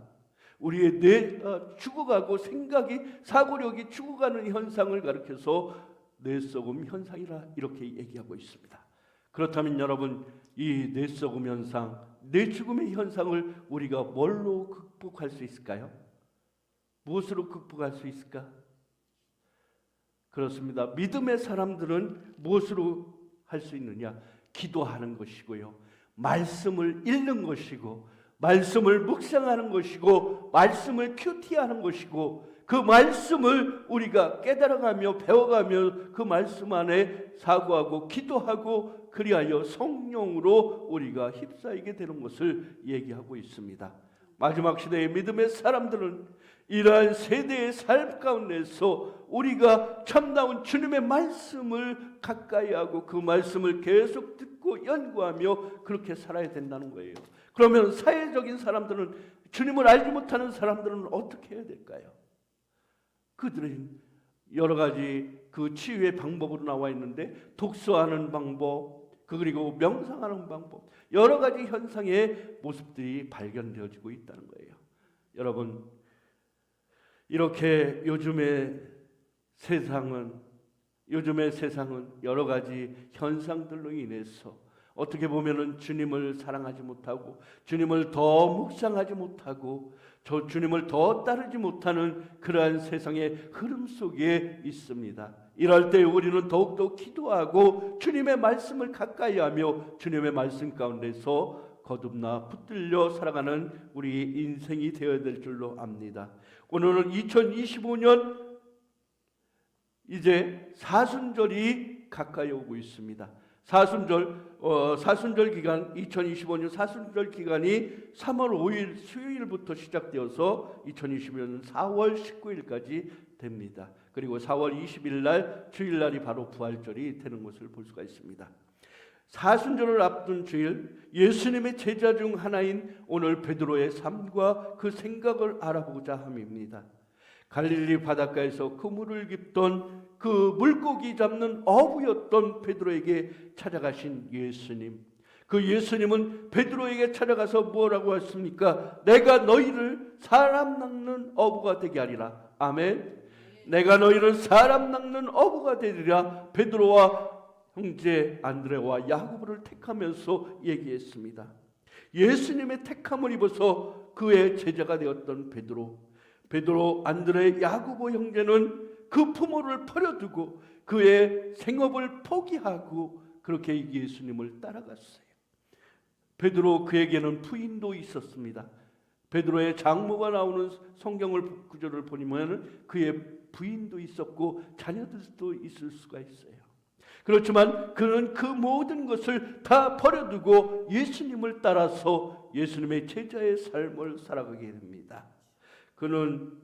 우리의 뇌가 죽어가고 생각이 사고력이 죽어가는 현상을 가리켜서 뇌썩음 현상이라 이렇게 얘기하고 있습니다. 그렇다면 여러분, 이 뇌썩음 현상, 뇌죽음의 현상을 우리가 뭘로 극복할 수 있을까요? 무엇으로 극복할 수 있을까? 그렇습니다. 믿음의 사람들은 무엇으로 할 수 있느냐? 기도하는 것이고요. 말씀을 읽는 것이고 말씀을 묵상하는 것이고 말씀을 큐티하는 것이고 그 말씀을 우리가 깨달아가며 배워가며 그 말씀 안에 사고하고 기도하고 그리하여 성령으로 우리가 휩싸이게 되는 것을 얘기하고 있습니다. 마지막 시대의 믿음의 사람들은 이러한 세대의 삶 가운데서 우리가 참다운 주님의 말씀을 가까이 하고 그 말씀을 계속 듣고 연구하며 그렇게 살아야 된다는 거예요. 그러면 사회적인 사람들은, 주님을 알지 못하는 사람들은 어떻게 해야 될까요? 그들은 여러 가지 그 치유의 방법으로 나와 있는데 독서하는 방법, 그리고 명상하는 방법, 여러 가지 현상의 모습들이 발견되어지고 있다는 거예요. 여러분, 이렇게 요즘의 세상은 여러 가지 현상들로 인해서 어떻게 보면은 주님을 사랑하지 못하고 주님을 더 묵상하지 못하고 주님을 더 따르지 못하는 그러한 세상의 흐름 속에 있습니다. 이럴 때 우리는 더욱더 기도하고 주님의 말씀을 가까이 하며 주님의 말씀 가운데서 거듭나 붙들려 살아가는 우리 인생이 되어야 될 줄로 압니다. 오늘은 2025년 이제 사순절이 가까이 오고 있습니다. 사순절 기간, 2025년 사순절 기간이 3월 5일 수요일부터 시작되어서 2025년 4월 19일까지 됩니다. 그리고 4월 20일 날 주일날이 바로 부활절이 되는 것을 볼 수가 있습니다. 사순절을 앞둔 주일, 예수님의 제자 중 하나인 오늘 베드로의 삶과 그 생각을 알아보고자 함입니다. 갈릴리 바닷가에서 그물을 깁던 그 물고기 잡는 어부였던 베드로에게 찾아가신 예수님. 그 예수님은 베드로에게 찾아가서 뭐라고 했습니까? 내가 너희를 사람 낚는 어부가 되게 하리라. 아멘. 내가 너희를 사람 낚는 어부가 되리라. 베드로와 형제 안드레와 야고보를 택하면서 얘기했습니다. 예수님의 택함을 입어서 그의 제자가 되었던 베드로, 안드레, 야고보 형제는 그 부모를 버려두고 그의 생업을 포기하고 그렇게 예수님을 따라갔어요. 베드로 그에게는 부인도 있었습니다. 베드로의 장모가 나오는 성경을 구절을 보면 그의 부인도 있었고 자녀들도 있을 수가 있어요. 그렇지만 그는 그 모든 것을 다 버려두고 예수님을 따라서 예수님의 제자의 삶을 살아가게 됩니다. 그는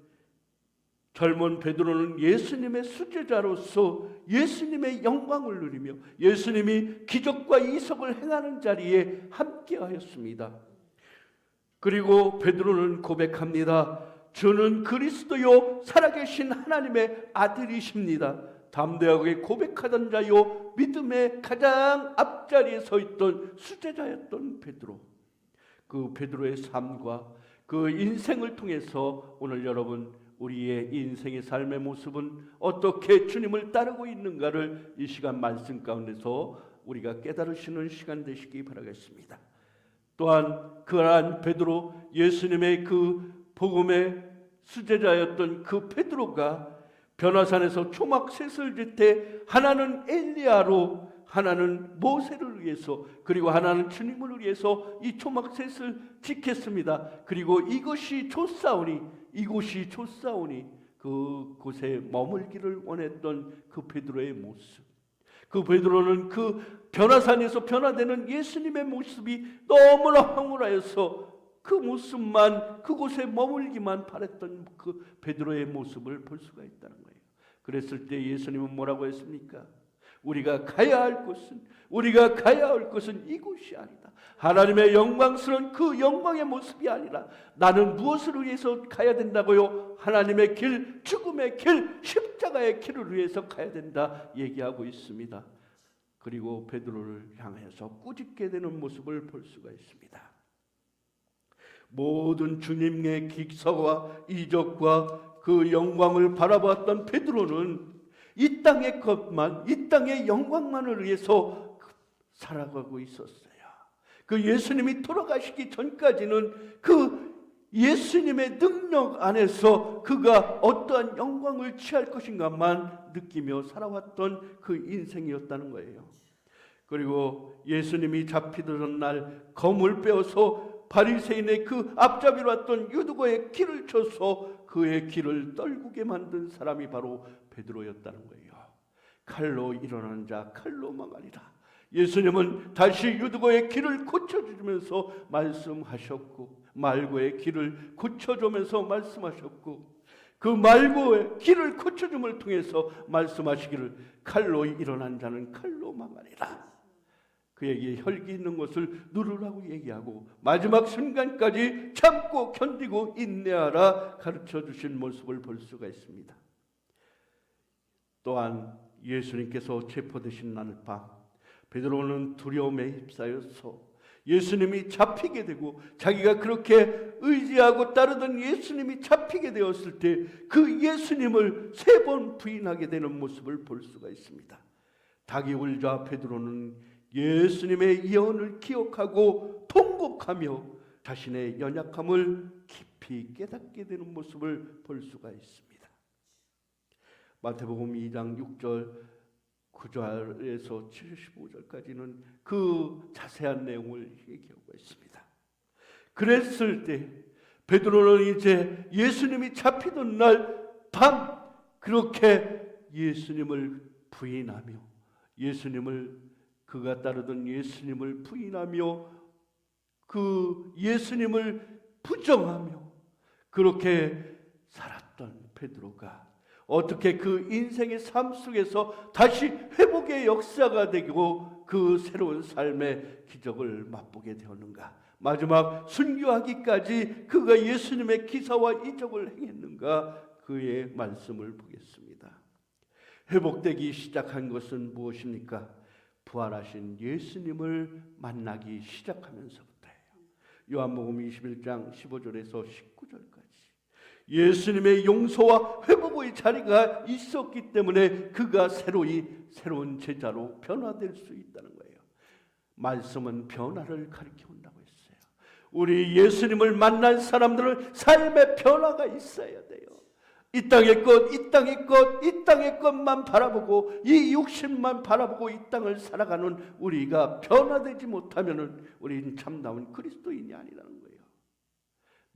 젊은 베드로는 예수님의 수제자로서 예수님의 영광을 누리며 예수님이 기적과 이적을 행하는 자리에 함께하였습니다. 그리고 베드로는 고백합니다. 주는 그리스도요 살아계신 하나님의 아들이십니다. 담대하게 고백하던 자요 믿음의 가장 앞자리에 서 있던 수제자였던 베드로. 그 베드로의 삶과 그 인생을 통해서 오늘 여러분 우리의 인생의 삶의 모습은 어떻게 주님을 따르고 있는가를 이 시간 말씀 가운데서 우리가 깨달으시는 시간 되시기 바라겠습니다. 또한 그러한 베드로, 예수님의 그 복음의 수제자였던 그 베드로가 변화산에서 초막셋을 짓때 하나는 엘리야로, 하나는 모세를 위해서, 그리고 하나는 주님을 위해서 이 초막셋을 지켰습니다. 그리고 이곳이 좋사오니 그곳에 머물기를 원했던 그 베드로의 모습. 그 베드로는 그 변화산에서 변화되는 예수님의 모습이 너무나 황홀하여서 그 모습만, 그곳에 머물기만 바랬던 그 베드로의 모습을 볼 수가 있다는 거예요. 그랬을 때 예수님은 뭐라고 했습니까? 우리가 가야 할 곳은 이곳이 아니다. 하나님의 영광스러운 그 영광의 모습이 아니라 나는 무엇을 위해서 가야 된다고요? 하나님의 길, 죽음의 길, 십자가의 길을 위해서 가야 된다 얘기하고 있습니다. 그리고 베드로를 향해서 꾸짖게 되는 모습을 볼 수가 있습니다. 모든 주님의 기사와 이적과 그 영광을 바라보았던 베드로는 이 땅의 것만, 이 땅의 영광만을 위해서 살아가고 있었어요. 그 예수님이 돌아가시기 전까지는 그 예수님의 능력 안에서 그가 어떠한 영광을 취할 것인가만 느끼며 살아왔던 그 인생이었다는 거예요. 그리고 예수님이 잡히던 날 검을 빼어서 바리새인의 그 앞잡이로 왔던 유두거의 길을 쳐서 그의 길을 떨구게 만든 사람이 바로 베드로였다는 거예요. 칼로 일어나는 자 칼로 망하리라. 예수님은 다시 유두거의 길을 고쳐주면서 말씀하셨고, 말고의 길을 고쳐주면서 말씀하셨고, 그 말고의 길을 고쳐줌을 통해서 말씀하시기를 칼로 일어난 자는 칼로 망하리라. 그에게 혈기 있는 것을 누르라고 얘기하고 마지막 순간까지 참고 견디고 인내하라 가르쳐 주신 모습을 볼 수가 있습니다. 또한 예수님께서 체포되신 날 밤 베드로는 두려움에 휩싸여서 예수님이 잡히게 되고 자기가 그렇게 의지하고 따르던 예수님이 잡히게 되었을 때 그 예수님을 3번 부인하게 되는 모습을 볼 수가 있습니다. 닭이 울자 베드로는 예수님의 예언을 기억하고 통곡하며 자신의 연약함을 깊이 깨닫게 되는 모습을 볼 수가 있습니다. 마태복음 2장 6절 9절에서 75절까지는 그 자세한 내용을 얘기하고 있습니다. 그랬을 때 베드로는 이제 예수님이 잡히던 날 밤 그렇게 예수님을 부인하며 그가 따르던 예수님을 부인하며 그 예수님을 부정하며 그렇게 살았던 베드로가 어떻게 그 인생의 삶 속에서 다시 회복의 역사가 되고 그 새로운 삶의 기적을 맛보게 되었는가? 마지막 순교하기까지 그가 예수님의 기사와 이적을 행했는가? 그의 말씀을 보겠습니다. 회복되기 시작한 것은 무엇입니까? 부활하신 예수님을 만나기 시작하면서부터예요. 요한복음 21장 15절에서 19절까지 예수님의 용서와 회복의 자리가 있었기 때문에 그가 새로운 제자로 변화될 수 있다는 거예요. 말씀은 변화를 가리켜 온다고 했어요. 우리 예수님을 만난 사람들은 삶의 변화가 있어야 돼요. 이 땅의 것, 이 땅의 것, 이 땅의 것만 바라보고 이 육신만 바라보고 이 땅을 살아가는 우리가 변화되지 못하면은 우리는 참다운 그리스도인이 아니라는 거예요.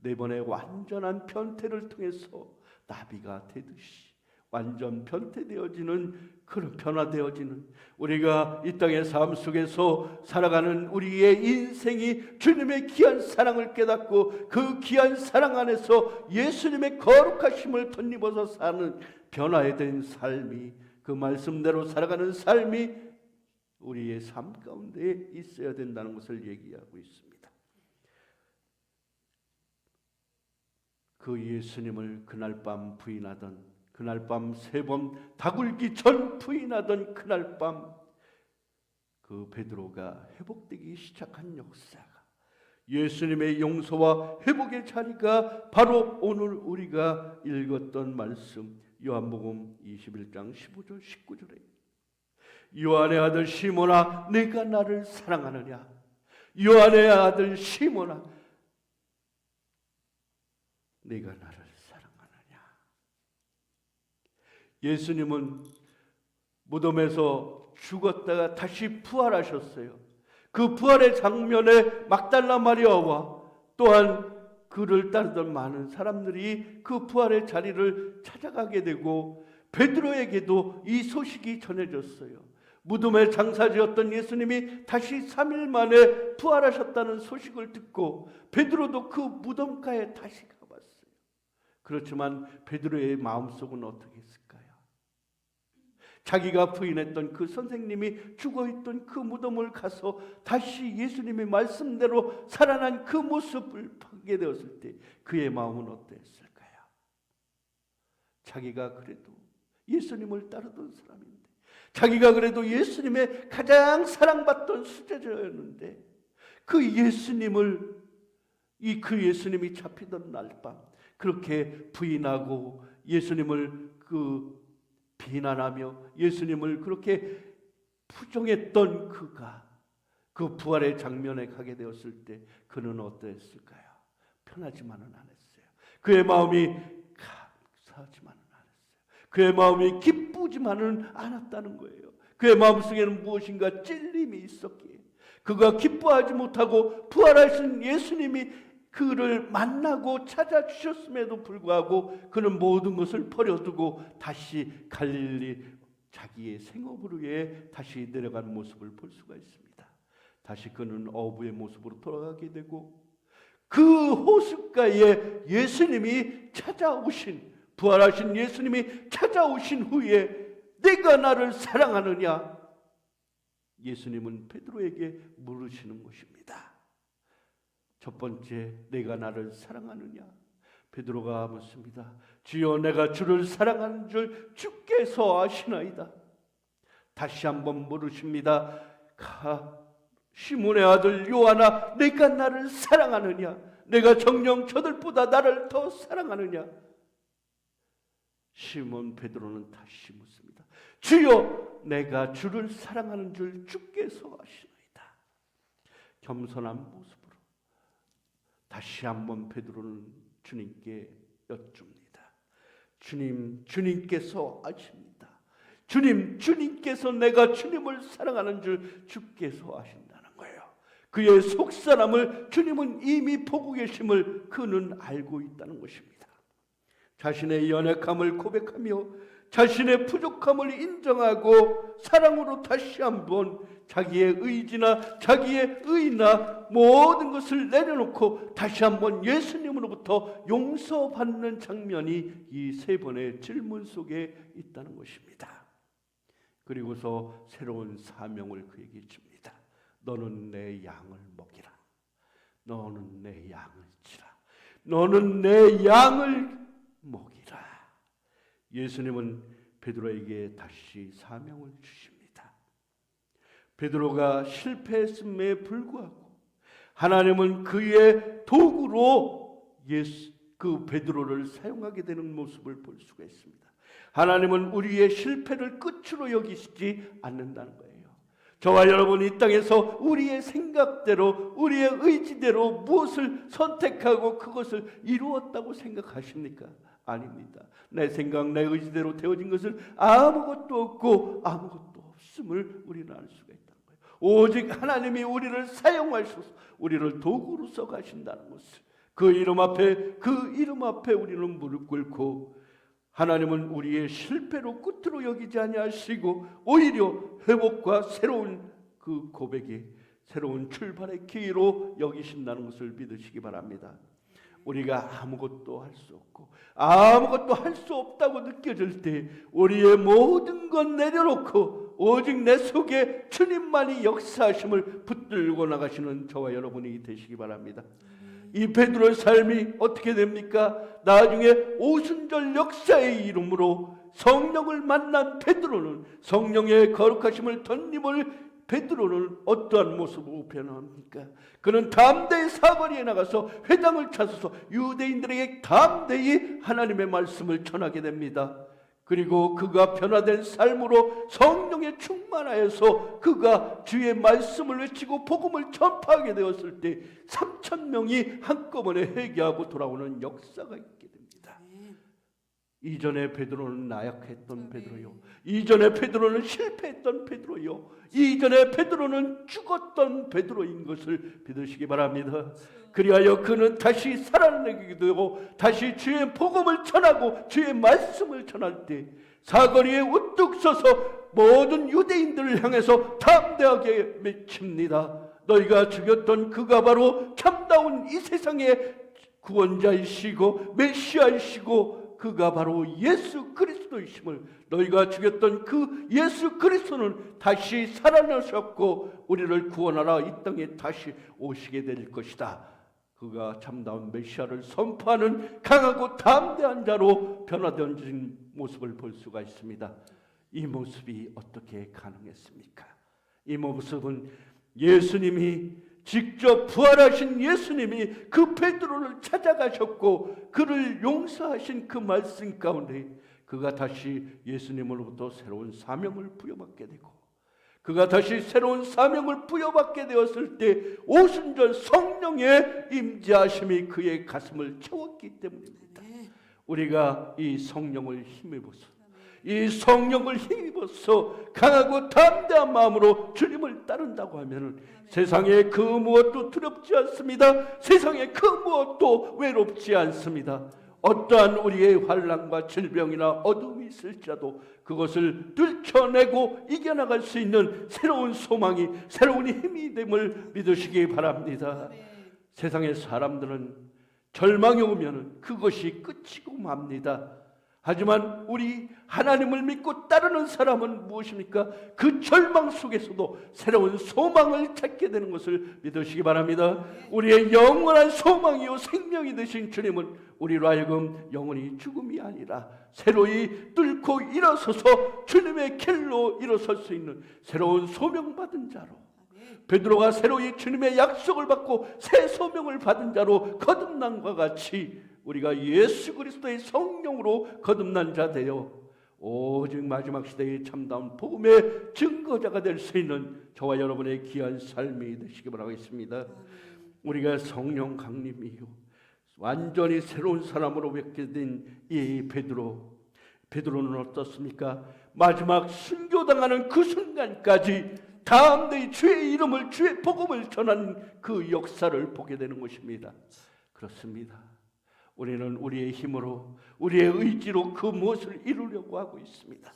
네 번의 완전한 변태를 통해서 나비가 되듯이 완전 변태되어지는, 그런 변화되어지는 우리가 이 땅의 삶 속에서 살아가는 우리의 인생이 주님의 귀한 사랑을 깨닫고 그 귀한 사랑 안에서 예수님의 거룩하심을 덧입어서 사는 변화된 삶이, 그 말씀대로 살아가는 삶이 우리의 삶 가운데 있어야 된다는 것을 얘기하고 있습니다. 그 예수님을 그날 밤 부인하던, 그날 밤 3번 다굴기 전 부인하던 그날 밤, 그 베드로가 회복되기 시작한 역사가, 예수님의 용서와 회복의 자리가 바로 오늘 우리가 읽었던 말씀 요한복음 21장 15절 19절에 요한의 아들 시몬아 내가 나를 사랑하느냐, 요한의 아들 시몬아 내가 나를 사랑하느냐. 예수님은 무덤에서 죽었다가 다시 부활하셨어요. 그 부활의 장면에 막달라 마리아와 또한 그를 따르던 많은 사람들이 그 부활의 자리를 찾아가게 되고 베드로에게도 이 소식이 전해졌어요. 무덤에 장사지었던 예수님이 다시 3일 만에 부활하셨다는 소식을 듣고 베드로도 그 무덤가에 다시 가봤어요. 그렇지만 베드로의 마음속은 어떻게 했을까요? 자기가 부인했던 그 선생님이 죽어있던 그 무덤을 가서 다시 예수님의 말씀대로 살아난 그 모습을 보게 되었을 때 그의 마음은 어땠을까요? 자기가 그래도 예수님을 따르던 사람인데, 자기가 그래도 예수님의 가장 사랑받던 수제자였는데 그 예수님을, 그 예수님이 잡히던 날밤 그렇게 부인하고 예수님을 비난하며 예수님을 그렇게 부정했던 그가 그 부활의 장면에 가게 되었을 때 그는 어떠했을까요? 편하지만은 않았어요. 그의 마음이 감사하지만은 않았어요. 그의 마음이 기쁘지만은 않았다는 거예요. 그의 마음속에는 무엇인가 찔림이 있었기에 그가 기뻐하지 못하고 부활하신 예수님이 그를 만나고 찾아주셨음에도 불구하고 그는 모든 것을 버려두고 다시 갈릴리 자기의 생업을 위해 다시 내려간 모습을 볼 수가 있습니다. 다시 그는 어부의 모습으로 돌아가게 되고 그 호숫가에 예수님이 찾아오신, 부활하신 예수님이 찾아오신 후에 내가 나를 사랑하느냐? 예수님은 베드로에게 물으시는 것입니다. 첫 번째, 내가 나를 사랑하느냐? 베드로가 묻습니다. 주여 내가 주를 사랑하는 줄 주께서 아시나이다. 다시 한번 물으십니다. 시몬의 아들 요한아 내가 나를 사랑하느냐? 내가 정녕 저들보다 나를 더 사랑하느냐? 시몬 베드로는 다시 묻습니다. 주여 내가 주를 사랑하는 줄 주께서 아시나이다. 겸손한 모습으로 다시 한번 베드로는 주님께 여쭙니다. 주님, 주님께서 아십니다. 주님, 주님께서 내가 주님을 사랑하는 줄 주께서 아신다는 거예요. 그의 속사람을 주님은 이미 보고 계심을 그는 알고 있다는 것입니다. 자신의 연약함을 고백하며 자신의 부족함을 인정하고 사랑으로 다시 한번 자기의 의지나 자기의 의나 모든 것을 내려놓고 다시 한번 예수님으로부터 용서받는 장면이 이 3번의 질문 속에 있다는 것입니다. 그리고서 새로운 사명을 그에게 줍니다. 너는 내 양을 먹이라. 너는 내 양을 치라. 너는 내 양을 먹이라. 예수님은 베드로에게 다시 사명을 주십니다. 베드로가 실패했음에 불구하고 하나님은 그의 도구로 그 베드로를 사용하게 되는 모습을 볼 수가 있습니다. 하나님은 우리의 실패를 끝으로 여기시지 않는다는 거예요. 저와 여러분이 이 땅에서 우리의 생각대로 우리의 의지대로 무엇을 선택하고 그것을 이루었다고 생각하십니까? 아닙니다. 내 생각 내 의지대로 되어진 것은 아무것도 없고 아무것도 없음을 우리는 알 수가 있다는 거예요. 오직 하나님이 우리를 사용하셔서 우리를 도구로 써가신다는 것을, 그 이름 앞에 우리는 무릎 꿇고 하나님은 우리의 실패로 끝으로 여기지 아니하시고 오히려 회복과 새로운 그 고백이 새로운 출발의 기회로 여기신다는 것을 믿으시기 바랍니다. 우리가 아무것도 할 수 없고 아무것도 할 수 없다고 느껴질 때 우리의 모든 것 내려놓고 오직 내 속에 주님만이 역사하심을 붙들고 나가시는 저와 여러분이 되시기 바랍니다. 이 베드로의 삶이 어떻게 됩니까? 나중에 오순절 역사의 이름으로 성령을 만난 베드로는, 성령의 거룩하심을 덧입을 베드로는 어떠한 모습으로 변합니까? 그는 담대히 사거리에 나가서 회당을 찾아서 유대인들에게 담대히 하나님의 말씀을 전하게 됩니다. 그리고 그가 변화된 삶으로 성령에 충만하여서 그가 주의 말씀을 외치고 복음을 전파하게 되었을 때 3,000명이 한꺼번에 회개하고 돌아오는 역사가 있게 됩니다. 이전에 베드로는 나약했던 베드로요, 이전에 베드로는 실패했던 베드로요, 이전에 베드로는 죽었던 베드로인 것을 믿으시기 바랍니다. 그리하여 그는 다시 살아나게 되고 다시 주의 복음을 전하고 주의 말씀을 전할 때 사거리에 우뚝 서서 모든 유대인들을 향해서 담대하게 외칩니다. 너희가 죽였던 그가 바로 참다운 이 세상의 구원자이시고 메시아이시고 그가 바로 예수 그리스도이심을, 너희가 죽였던 그 예수 그리스도는 다시 살아나셨고 우리를 구원하러 이 땅에 다시 오시게 될 것이다. 그가 참다운 메시아를 선포하는 강하고 담대한 자로 변화된 모습을 볼 수가 있습니다. 이 모습이 어떻게 가능했습니까? 이 모습은 예수님이 직접 부활하신 예수님이 그 베드로를 찾아가셨고 그를 용서하신 그 말씀 가운데 그가 다시 예수님으로부터 새로운 사명을 부여받게 되고 그가 다시 새로운 사명을 부여받게 되었을 때 오순절 성령의 임재하심이 그의 가슴을 채웠기 때문입니다. 우리가 이 성령을 힘입어서 강하고 담대한 마음으로 주님을 따른다고 하면 세상에 그 무엇도 두렵지 않습니다. 세상에 그 무엇도 외롭지 않습니다. 어떠한 우리의 환난과 질병이나 어둠이 있을지라도 그것을 뚫쳐내고 이겨나갈 수 있는 새로운 소망이, 새로운 힘이 됨을 믿으시기 바랍니다. 세상의 사람들은 절망이 오면 그것이 끝이고 맙니다. 하지만 우리 하나님을 믿고 따르는 사람은 무엇입니까? 그 절망 속에서도 새로운 소망을 찾게 되는 것을 믿으시기 바랍니다. 우리의 영원한 소망이요 생명이 되신 주님은 우리로 하여금 영원히 죽음이 아니라 새로이 뚫고 일어서서 주님의 길로 일어설 수 있는 새로운 소명받은 자로, 베드로가 새로이 주님의 약속을 받고 새 소명을 받은 자로 거듭남과 같이 우리가 예수 그리스도의 성령으로 거듭난 자 되어 오직 마지막 시대의 참다운 복음의 증거자가 될 수 있는 저와 여러분의 귀한 삶이 되시기 바라겠습니다. 우리가 성령 강림이요 완전히 새로운 사람으로 뵙게 된 이 베드로는 어떻습니까? 마지막 순교당하는 그 순간까지 담대히 주의 이름을, 주의 복음을 전하는 그 역사를 보게 되는 것입니다. 그렇습니다. 우리는 우리의 힘으로, 우리의 의지로 그 무엇을 이루려고 하고 있습니다.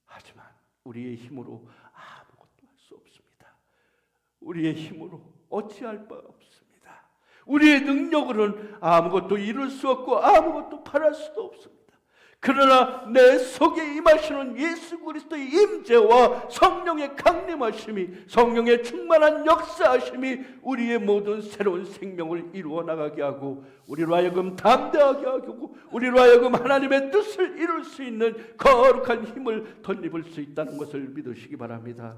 하지만 우리의 힘으로 아무것도 할 수 없습니다. 우리의 힘으로 어찌할 바 없습니다. 우리의 능력으로는 아무것도 이룰 수 없고 아무것도 바랄 수도 없습니다. 그러나 내 속에 임하시는 예수 그리스도의 임재와 성령의 강림하심이, 성령의 충만한 역사하심이 우리의 모든 새로운 생명을 이루어 나가게 하고 우리로 하여금 담대하게 하고 우리로 하여금 하나님의 뜻을 이룰 수 있는 거룩한 힘을 덧입을 수 있다는 것을 믿으시기 바랍니다.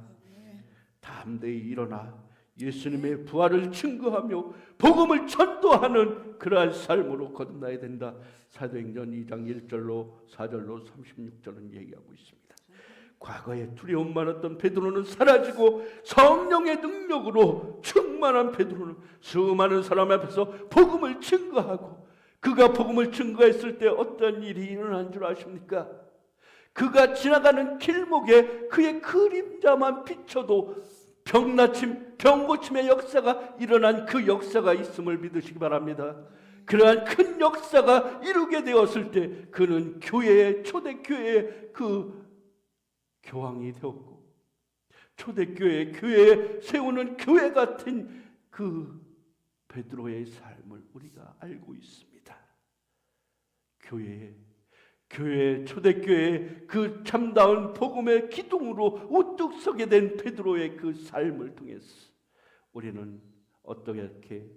담대히 일어나 예수님의 부활을 증거하며 복음을 전도하는 그러한 삶으로 거듭나야 된다. 사도행전 2장 1절로 4절로 36절은 얘기하고 있습니다. 과거에 두려움 많았던 베드로는 사라지고 성령의 능력으로 충만한 베드로는 수많은 사람 앞에서 복음을 증거하고, 그가 복음을 증거했을 때 어떤 일이 일어난 줄 아십니까? 그가 지나가는 길목에 그의 그림자만 비춰도 병나침, 병고침의 역사가 일어난 그 역사가 있음을 믿으시기 바랍니다. 그러한 큰 역사가 이루게 되었을 때 그는 교회의, 초대교회의 그 교황이 되었고, 초대교회, 교회에 세우는 교회 같은 그 베드로의 삶을 우리가 알고 있습니다. 교회, 초대교회의 그 참다운 복음의 기둥으로 우뚝 서게 된 베드로의 그 삶을 통해서 우리는 어떻게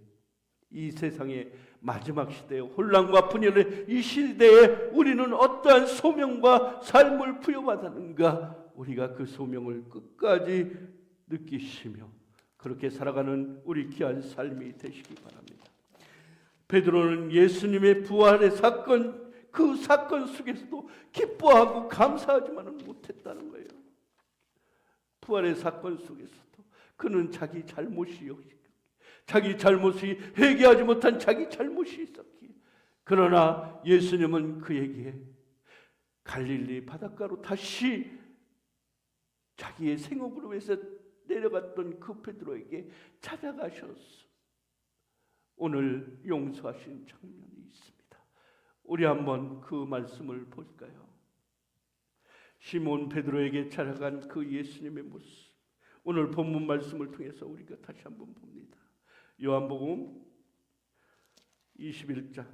이 세상의 마지막 시대에 혼란과 분열의 이 시대에 우리는 어떠한 소명과 삶을 부여받았는가, 우리가 그 소명을 끝까지 느끼시며 그렇게 살아가는 우리 귀한 삶이 되시기 바랍니다. 베드로는 예수님의 부활의 사건, 그 사건 속에서도 기뻐하고 감사하지만은 못했다는 거예요. 부활의 사건 속에서도 그는 자기 잘못이 회개하지 못한 자기 잘못이 있었기에, 그러나 예수님은 그에게 갈릴리 바닷가로 다시 자기의 생업으로 위해서 내려갔던 그 베드로에게 찾아가셔서 오늘 용서하신 장면이 있습니다. 우리 한번 그 말씀을 볼까요? 시몬 베드로에게 찾아간 그 예수님의 모습, 오늘 본문 말씀을 통해서 우리가 다시 한번 봅니다. 요한복음 21장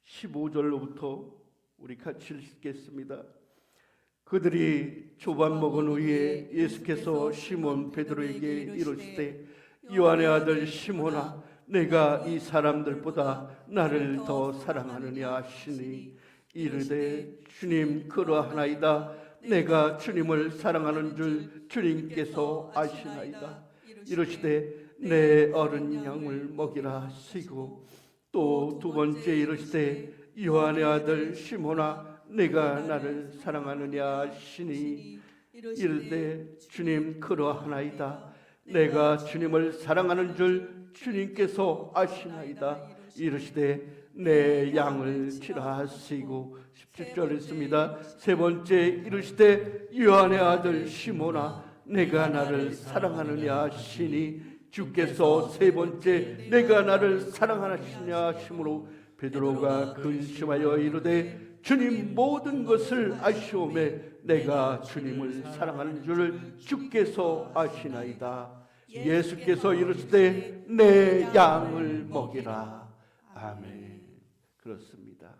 15절로부터 우리 같이 읽겠습니다. 그들이 조반 먹은 후에 예수께서 시몬 베드로에게 이르시되, 요한의 아들 시몬아, 내가 이 사람들보다 나를 더 사랑하느냐 하시니, 이르되 주님 그러하나이다. 내가 주님을 사랑하는 줄 주님께서 아시나이다. 이르시되 내 어린 양을 먹이라 하시고, 또 두 번째 이르시되 요한의 아들 시몬아, 내가 나를 사랑하느냐 하시니, 이르되 주님 그러하나이다. 내가 주님을 사랑하는 줄 주님께서 아시나이다. 이르시되 내 양을 치라 하시고, 17절 있습니다. 세 번째 이르시되 요한의 아들 시몬아, 내가 나를 사랑하느냐 하시니, 주께서 세 번째 내가 나를 사랑하시냐 하심으로 베드로가 근심하여 이르되, 주님 모든 것을 아시오매 내가 주님을 사랑하는 줄을 주께서 아시나이다. 예수께서 이르시되 내 양을 먹이라. 아멘. 그렇습니다.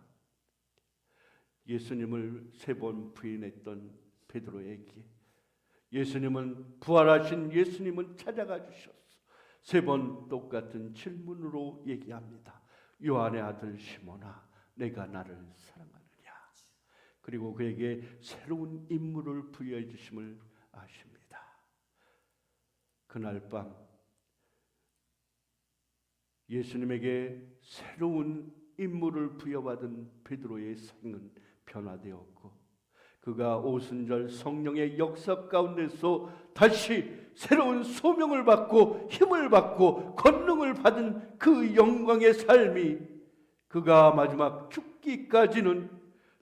예수님을 세 번 부인했던 베드로에게 예수님은, 부활하신 예수님은 찾아가 주셔서 세 번 똑같은 질문으로 얘기합니다. 요한의 아들 시몬아, 내가 나를 사랑하느냐. 그리고 그에게 새로운 임무를 부여해 주심을 아십니다. 그날 밤 예수님에게 새로운 임무를 부여받은 베드로의 생은 변화되었고, 그가 오순절 성령의 역사 가운데서 다시 새로운 소명을 받고 힘을 받고 권능을 받은 그 영광의 삶이, 그가 마지막 죽기까지는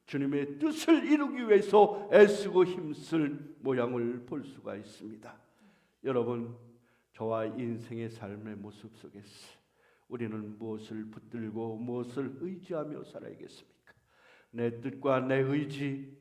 주님의 뜻을 이루기 위해서 애쓰고 힘쓸 모양을 볼 수가 있습니다. 여러분, 저와 인생의 삶의 모습 속에서 우리는 무엇을 붙들고 무엇을 의지하며 살아야겠습니까? 내 뜻과 내 의지,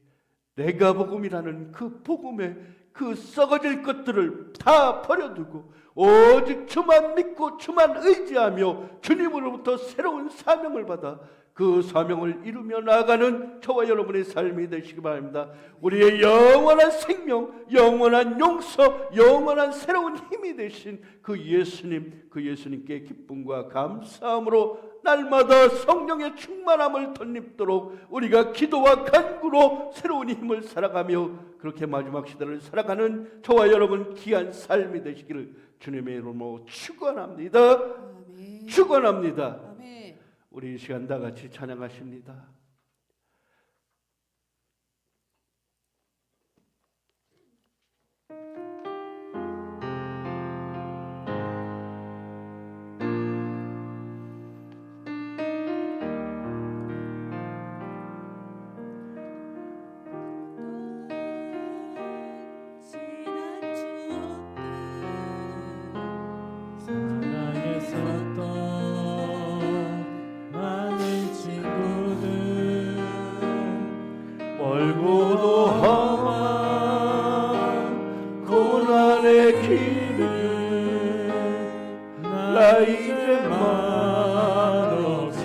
내가 복음이라는 그 복음의 그 썩어질 것들을 다 버려두고 오직 주만 믿고 주만 의지하며 주님으로부터 새로운 사명을 받아 그 사명을 이루며 나아가는 저와 여러분의 삶이 되시기 바랍니다. 우리의 영원한 생명, 영원한 용서, 영원한 새로운 힘이 되신 그 예수님, 그 예수님께 기쁨과 감사함으로 날마다 성령의 충만함을 덧입도록 우리가 기도와 간구로 새로운 힘을 살아가며 그렇게 마지막 시대를 살아가는 저와 여러분 귀한 삶이 되시기를 주님의 이름으로 축원합니다. 아멘. 축원합니다. 아멘. 우리 이 시간 다 같이 찬양하십니다. 사랑했었던 많은 친구들 멀고도 험한 고난의 길을 나 이제 말없이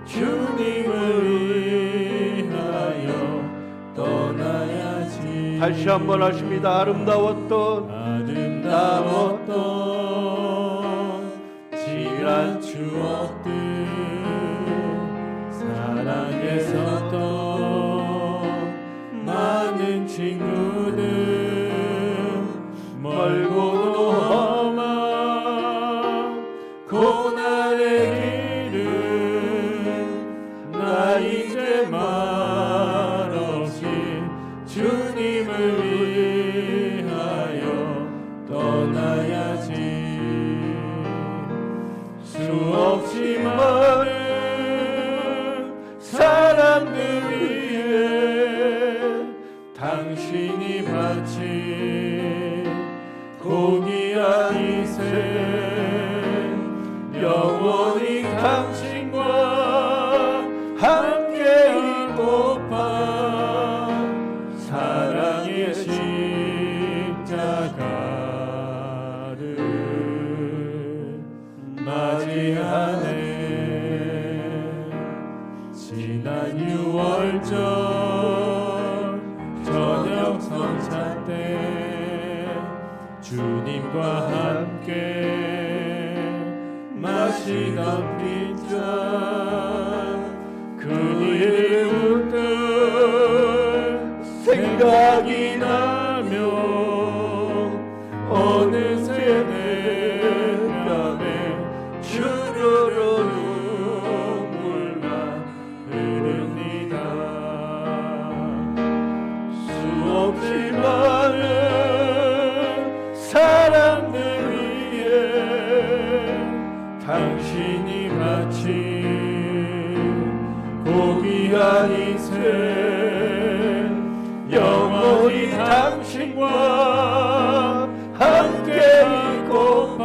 주님을 위하여 떠나야지. 다시 한번 하십니다. 아름다웠던 지난 추억들 사랑했었던 많은 친구들 멀고도 험한 고난의 길을 나 이제 말없이 주님을 위하여 떠나야지. 수없이 많은 사람들 위해 당신이 바친 고귀한 희생 영원히 당신과 함께 있고파 사랑의 십자가를 맞이하네. 지난 6월절 저녁 성찬 때 주님과 함께 마시던 빗잔 그의 웃던 생각이 나며 어느새 내 뺨에 주르르 눈물만 흐릅니다. 수없이 많은 사람들 위해 당신이 바친 고귀한 희생 영원히 당신과 함께 있고파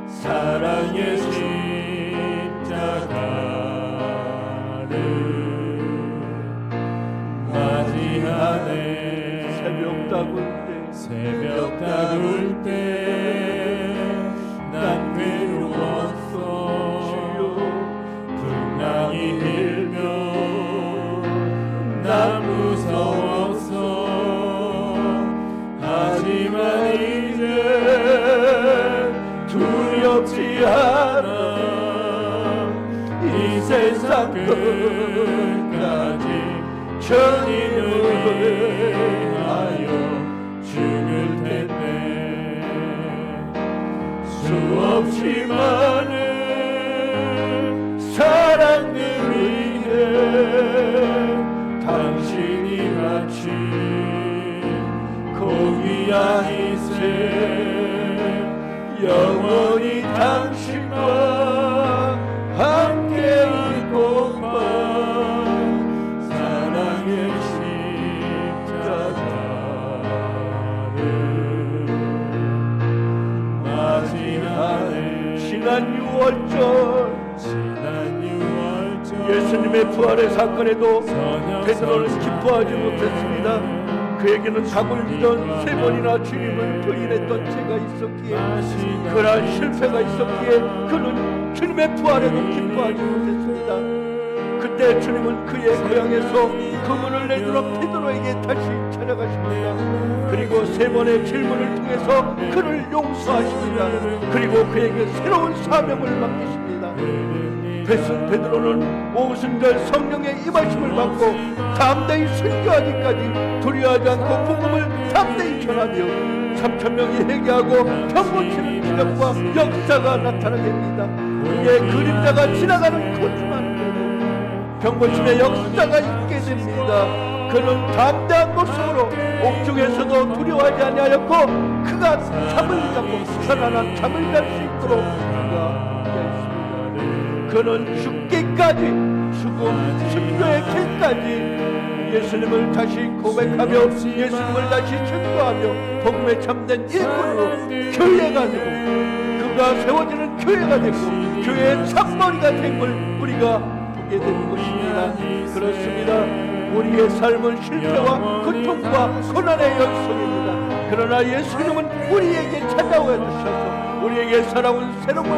사랑의 십자가를 맞이하네. 새벽 다굴 때 난 괴로웠어. 풍랑이 일며 난 무서웠어. 하지만 이제 두렵지 않아. 이 세상 끝까지 주님을 위하여 죽을 텐데. 수없이 많은 사랑들 위해 당신이 바친 고귀한 희생 영원히 당신과 함께 있고파 사랑의 십자가를 맞이하네. 지난 6월절 예수님의 부활의 사건에도 베드로는 기뻐하지 못했습니다. 그에게는 닭을 전 3번이나 주님을 부인했던 죄가 있었기에 그러한 실패가 있었기에 그는 주님의 부활에도 기뻐하지 못했습니다. 그때 주님은 그의 고향에서 그문을 내주러 베드로에게 다시 찾아가십니다. 그리고 3번의 질문을 통해서 그를 용서하십니다. 그리고 그에게 새로운 사명을 맡기십니다. 베드로는 오순절 성령의 임하심을 받고 담대히 선교하기까지 두려워하지 않고 복음을 담대히 전하며 3,000명이 회개하고 병고치는 기적과 역사가 나타나게 됩니다. 그의 그림자가 지나가는 곳만으로도 병고침의 역사가 있게 됩니다. 그 그는 담대한 모습으로 옥중에서도 두려워하지 아니하였고 그가 잠을 자고 편안한 잠을 잘 수 있도록 그가 했습니다. 그는 죽기까지 죽음 순교의 길까지 예수님을 다시 고백하며 예수님을 다시 증거하며 복음에 참된 일꾼으로 교회가 되고 그가 세워지는 교회가 되고 교회의 참머리가 된 걸 우리가 보게 되는 것입니다. 그렇습니다. 우리의 삶은 실패와 고통과 고난의 연속입니다. 그러나 예수님은 우리에게 찾아와 주셔서 우리에게 살아온 새로운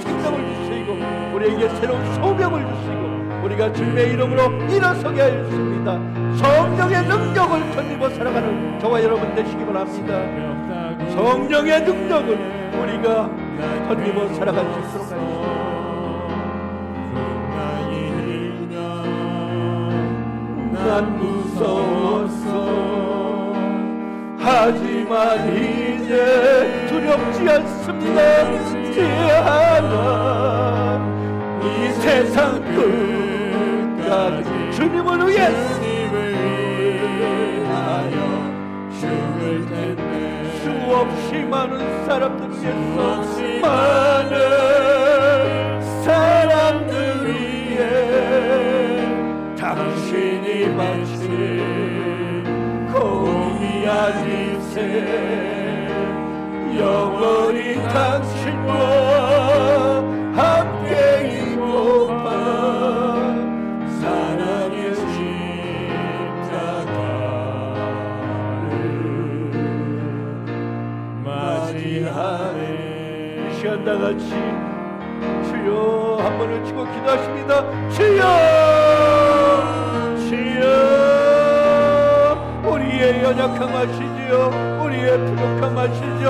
생명을 주시고 우리에게 새로운 소명을 주시고 우리가 주님의 이름으로 일어서게 하였습니다. 성령의 능력을 덧입어 살아가는 저와 여러분 되시기 바랍니다. 성령의 능력을 우리가 덧입어 살아갈 수 있도록 하겠습니다. 난 무서웠어 하지만 이제 두렵지 않습니다. 이 세상 끝까지 주님을 위해 죽을 텐데 수없이 많은 사람들 위해서 많은 사람들 위해 당신이 마치 고귀한 인생 영원히 당신과 함께 있고파 사랑의 십자가를 맞이하네. 이 시간 다같이 주여 한 번 외치고 기도하십니다. 주여 주여 우리의 연약함 아시지요. 우리의 부족함 아시지요.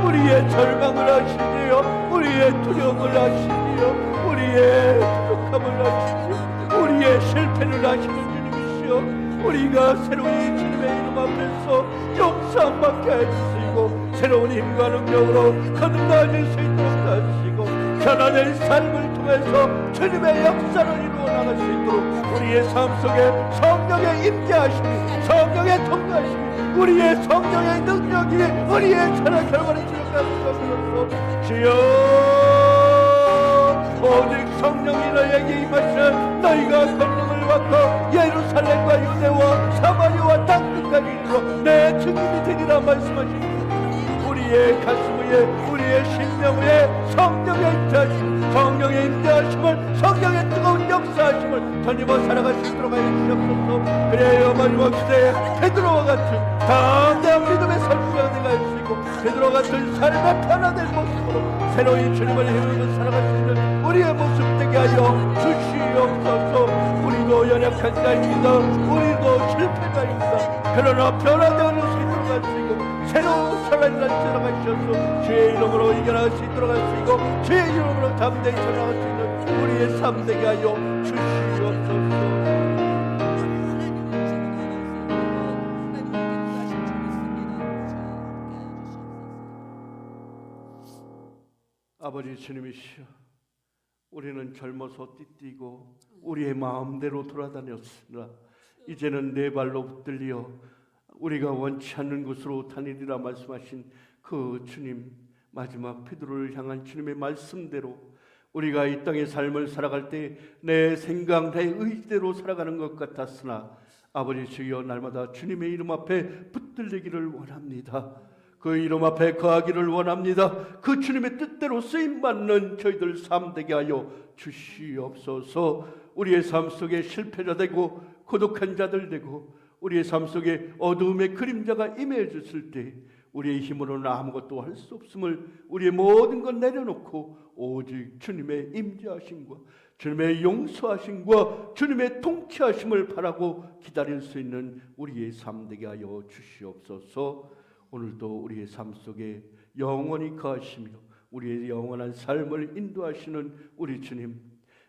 우리의 절망을 아시지요. 우리의 두려움을 아시지요. 우리의 부족함을 아시지요. 우리의 실패를 아시는 주님이시여 우리가 새로운 주님의 이름 앞에서 용서함 받게 해주시고 새로운 힘과 능력으로 거듭나질 수 있도록 하시고 변화된 삶을 통해서 주님의 역사를 이루어 나갈 수 있도록 우리의 삶 속에 성령의 임재하심이 성령의 통과하심이 우리의 성령의 능력이 우리의 선한 결과를 지어가는 것으로서 주여 오직 성령이 너에게 임하시면 너희가 권능을 받고 예루살렘과 유대와 사마리아와 땅끝까지 이르러 내 증인이 되리라 말씀하십니다. 우리의 가슴 위에 우리의 심령 위에 성령의 임재하심 성령의 임재하심을 성령의 뜨거운 역사하심을 덧입어 살아갈 수 있도록 하여 주시옵소서. 그래야 마지막 시대에 베드로와 같은 담대한 믿음의 설주가 되가 해주시고 베드로와 같은 삶의 변화된 모습으로 새로이 주님을 힘입어 살아갈 수 있는 우리의 모습 되게 하여 주시옵소서. 우리도 연약한 자입니다. 우리도 실패자입니다. 그러나 변화되어질 수 있도록 하시고 새로운 살아날 수 있도록 하시옵소서. 주의 이름으로 이겨나갈 수 있도록 하시고 주의 이름으로 담대히 전화할 수 있는 우리의 삶 되게 하여 주시옵소서. 아버지 주님이시여 우리는 젊어서 띠띠고 우리의 마음대로 돌아다녔으나 이제는 내 발로 붙들려 우리가 원치 않는 곳으로 다니리라 말씀하신 그 주님 마지막 베드로를 향한 주님의 말씀대로 우리가 이 땅의 삶을 살아갈 때 내 생각 내 의지대로 살아가는 것 같았으나 아버지 주여 날마다 주님의 이름 앞에 붙들리기를 원합니다. 그 이름 앞에 거하기를 원합니다. 그 주님의 뜻대로 쓰임받는 저희들 삶 되게 하여 주시옵소서. 우리의 삶 속에 실패자 되고 고독한 자들 되고 우리의 삶 속에 어두움의 그림자가 임해 줬을 때 우리의 힘으로는 아무것도 할 수 없음을 우리의 모든 것 내려놓고 오직 주님의 임재하심과 주님의 용서하심과 주님의 통치하심을 바라고 기다릴 수 있는 우리의 삶 되게 하여 주시옵소서. 오늘도 우리의 삶 속에 영원히 거하시며 우리의 영원한 삶을 인도하시는 우리 주님,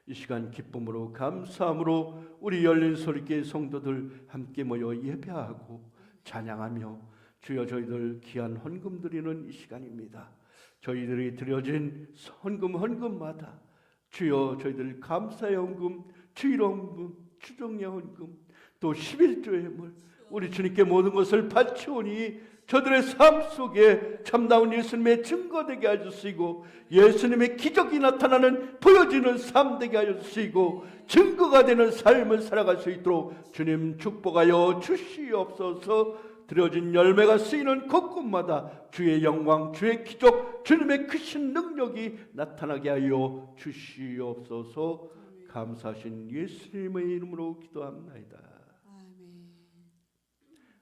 이 시간 기쁨으로 감사함으로 우리 열린 소리교회 성도들 함께 모여 예배하고 찬양하며 주여 저희들 귀한 헌금 드리는 이 시간입니다. 저희들이 드려진 헌금마다 주여 저희들 감사의 헌금, 주일 헌금, 추정의 헌금, 또 11조의 물 우리 주님께 모든 것을 바치오니 저들의 삶 속에 참다운 예수님의 증거되게 하시고 예수님의 기적이 나타나는 보여지는 삶 되게 하시고 증거가 되는 삶을 살아갈 수 있도록 주님 축복하여 주시옵소서. 드려진 열매가 쓰이는 곳곳마다 주의 영광, 주의 기적, 주님의 크신 능력이 나타나게 하여 주시옵소서. 감사하신 예수님의 이름으로 기도합나이다. 아멘.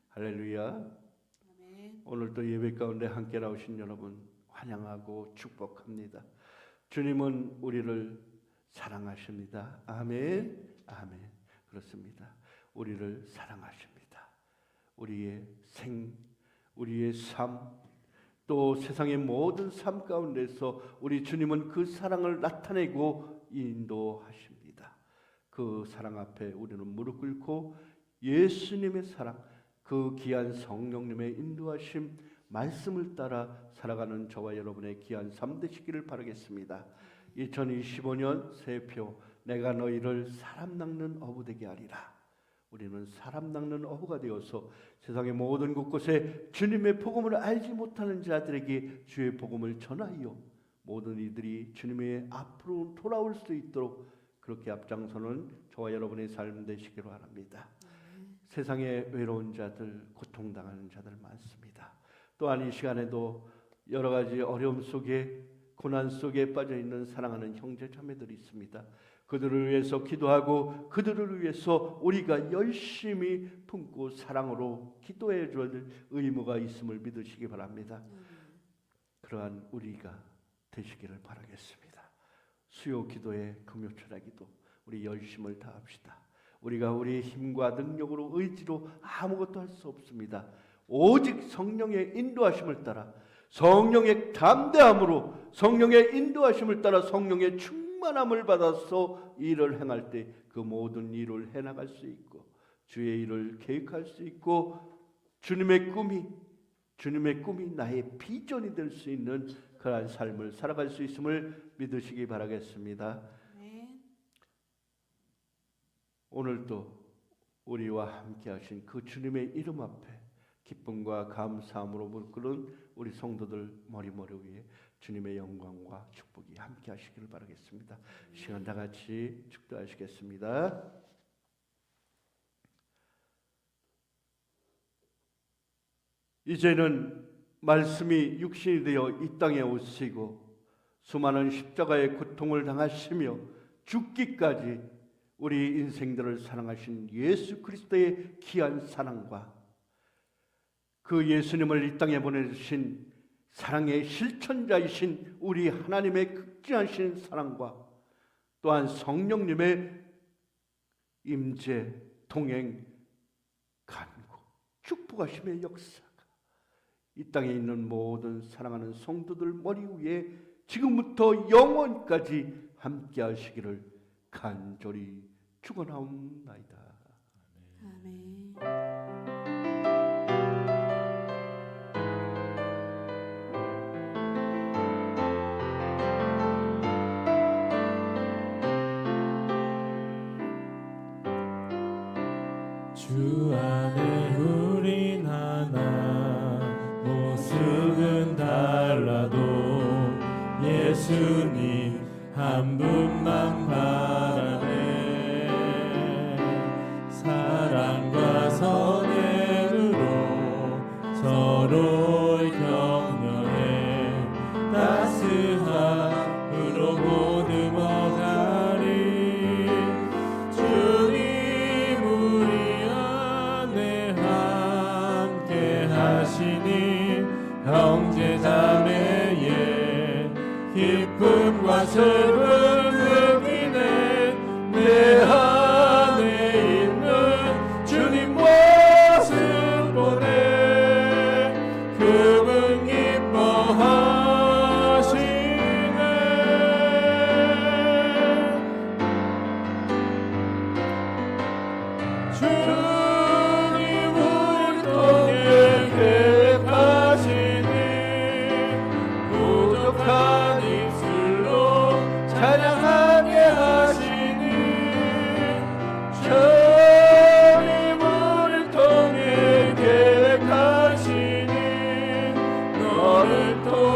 할렐루야. 아멘. 오늘도 예배 가운데 함께 나오신 여러분 환영하고 축복합니다. 주님은 우리를 사랑하십니다. 아멘. 아멘. 그렇습니다. 우리를 사랑하십니다. 우리의 우리의 삶, 또 세상의 모든 삶 가운데서 우리 주님은 그 사랑을 나타내고 인도하십니다. 그 사랑 앞에 우리는 무릎 꿇고 예수님의 사랑, 그 귀한 성령님의 인도하심 말씀을 따라 살아가는 저와 여러분의 귀한 삶 되시기를 바라겠습니다. 2025년 새해표 내가 너희를 사람 낚는 어부 되게 하리라. 우리는 사람 낚는 어부가 되어서 세상의 모든 곳곳에 주님의 복음을 알지 못하는 자들에게 주의 복음을 전하여 모든 이들이 주님의 앞으로 돌아올 수 있도록 그렇게 앞장서는 저와 여러분의 삶 되시기를 바랍니다. 세상에 외로운 자들, 고통당하는 자들 많습니다. 또한 이 시간에도 여러 가지 어려움 속에 고난 속에 빠져있는 사랑하는 형제 자매들이 있습니다. 그들을 위해서 기도하고 그들을 위해서 우리가 열심히 품고 사랑으로 기도해 줘야 될 의무가 있음을 믿으시기 바랍니다. 그러한 우리가 되시기를 바라겠습니다. 수요 기도에 금요철야 기도 우리 열심을 다합시다. 우리가 우리의 힘과 능력으로 의지로 아무것도 할 수 없습니다. 오직 성령의 인도하심을 따라 성령의 담대함으로 성령의 인도하심을 따라 성령의 충만함을 받아서 일을 행할 때 그 모든 일을 해나갈 수 있고 주의 일을 계획할 수 있고 주님의 꿈이 나의 비전이 될 수 있는 그러한 삶을 살아갈 수 있음을 믿으시기 바라겠습니다. 오늘도 우리와 함께 하신 그 주님의 이름 앞에 기쁨과 감사함으로 무릎 꿇은 우리 성도들 머리 위에 주님의 영광과 축복이 함께 하시기를 바라겠습니다. 시간 다 같이 축도하시겠습니다. 이제는 말씀이 육신이 되어 이 땅에 오시고 수많은 십자가의 고통을 당하시며 죽기까지 우리 인생들을 사랑하신 예수 그리스도의 귀한 사랑과 그 예수님을 이 땅에 보내주신 사랑의 실천자이신 우리 하나님의 극진하신 사랑과 또한 성령님의 임재, 동행, 간구, 축복하심의 역사가 이 땅에 있는 모든 사랑하는 성도들 머리 위에 지금부터 영원까지 함께 하시기를 간절히 축원하옵나이다. 아멘. 주 안에 우린 하나 모습은 달라도 예수님 한 분만 바라네. 사랑과 선행으로 서로를 격려해 따스함으로 보듬어가리. 주님 우리 안에 함께 하시니 형제 자매의 기쁨과 슬픔 느끼네. 내 안에 있는 주님 모습 보네. 그분 기뻐하시네. 주님 우리 통해 계획하시니 부족한 입술로 너를 통하여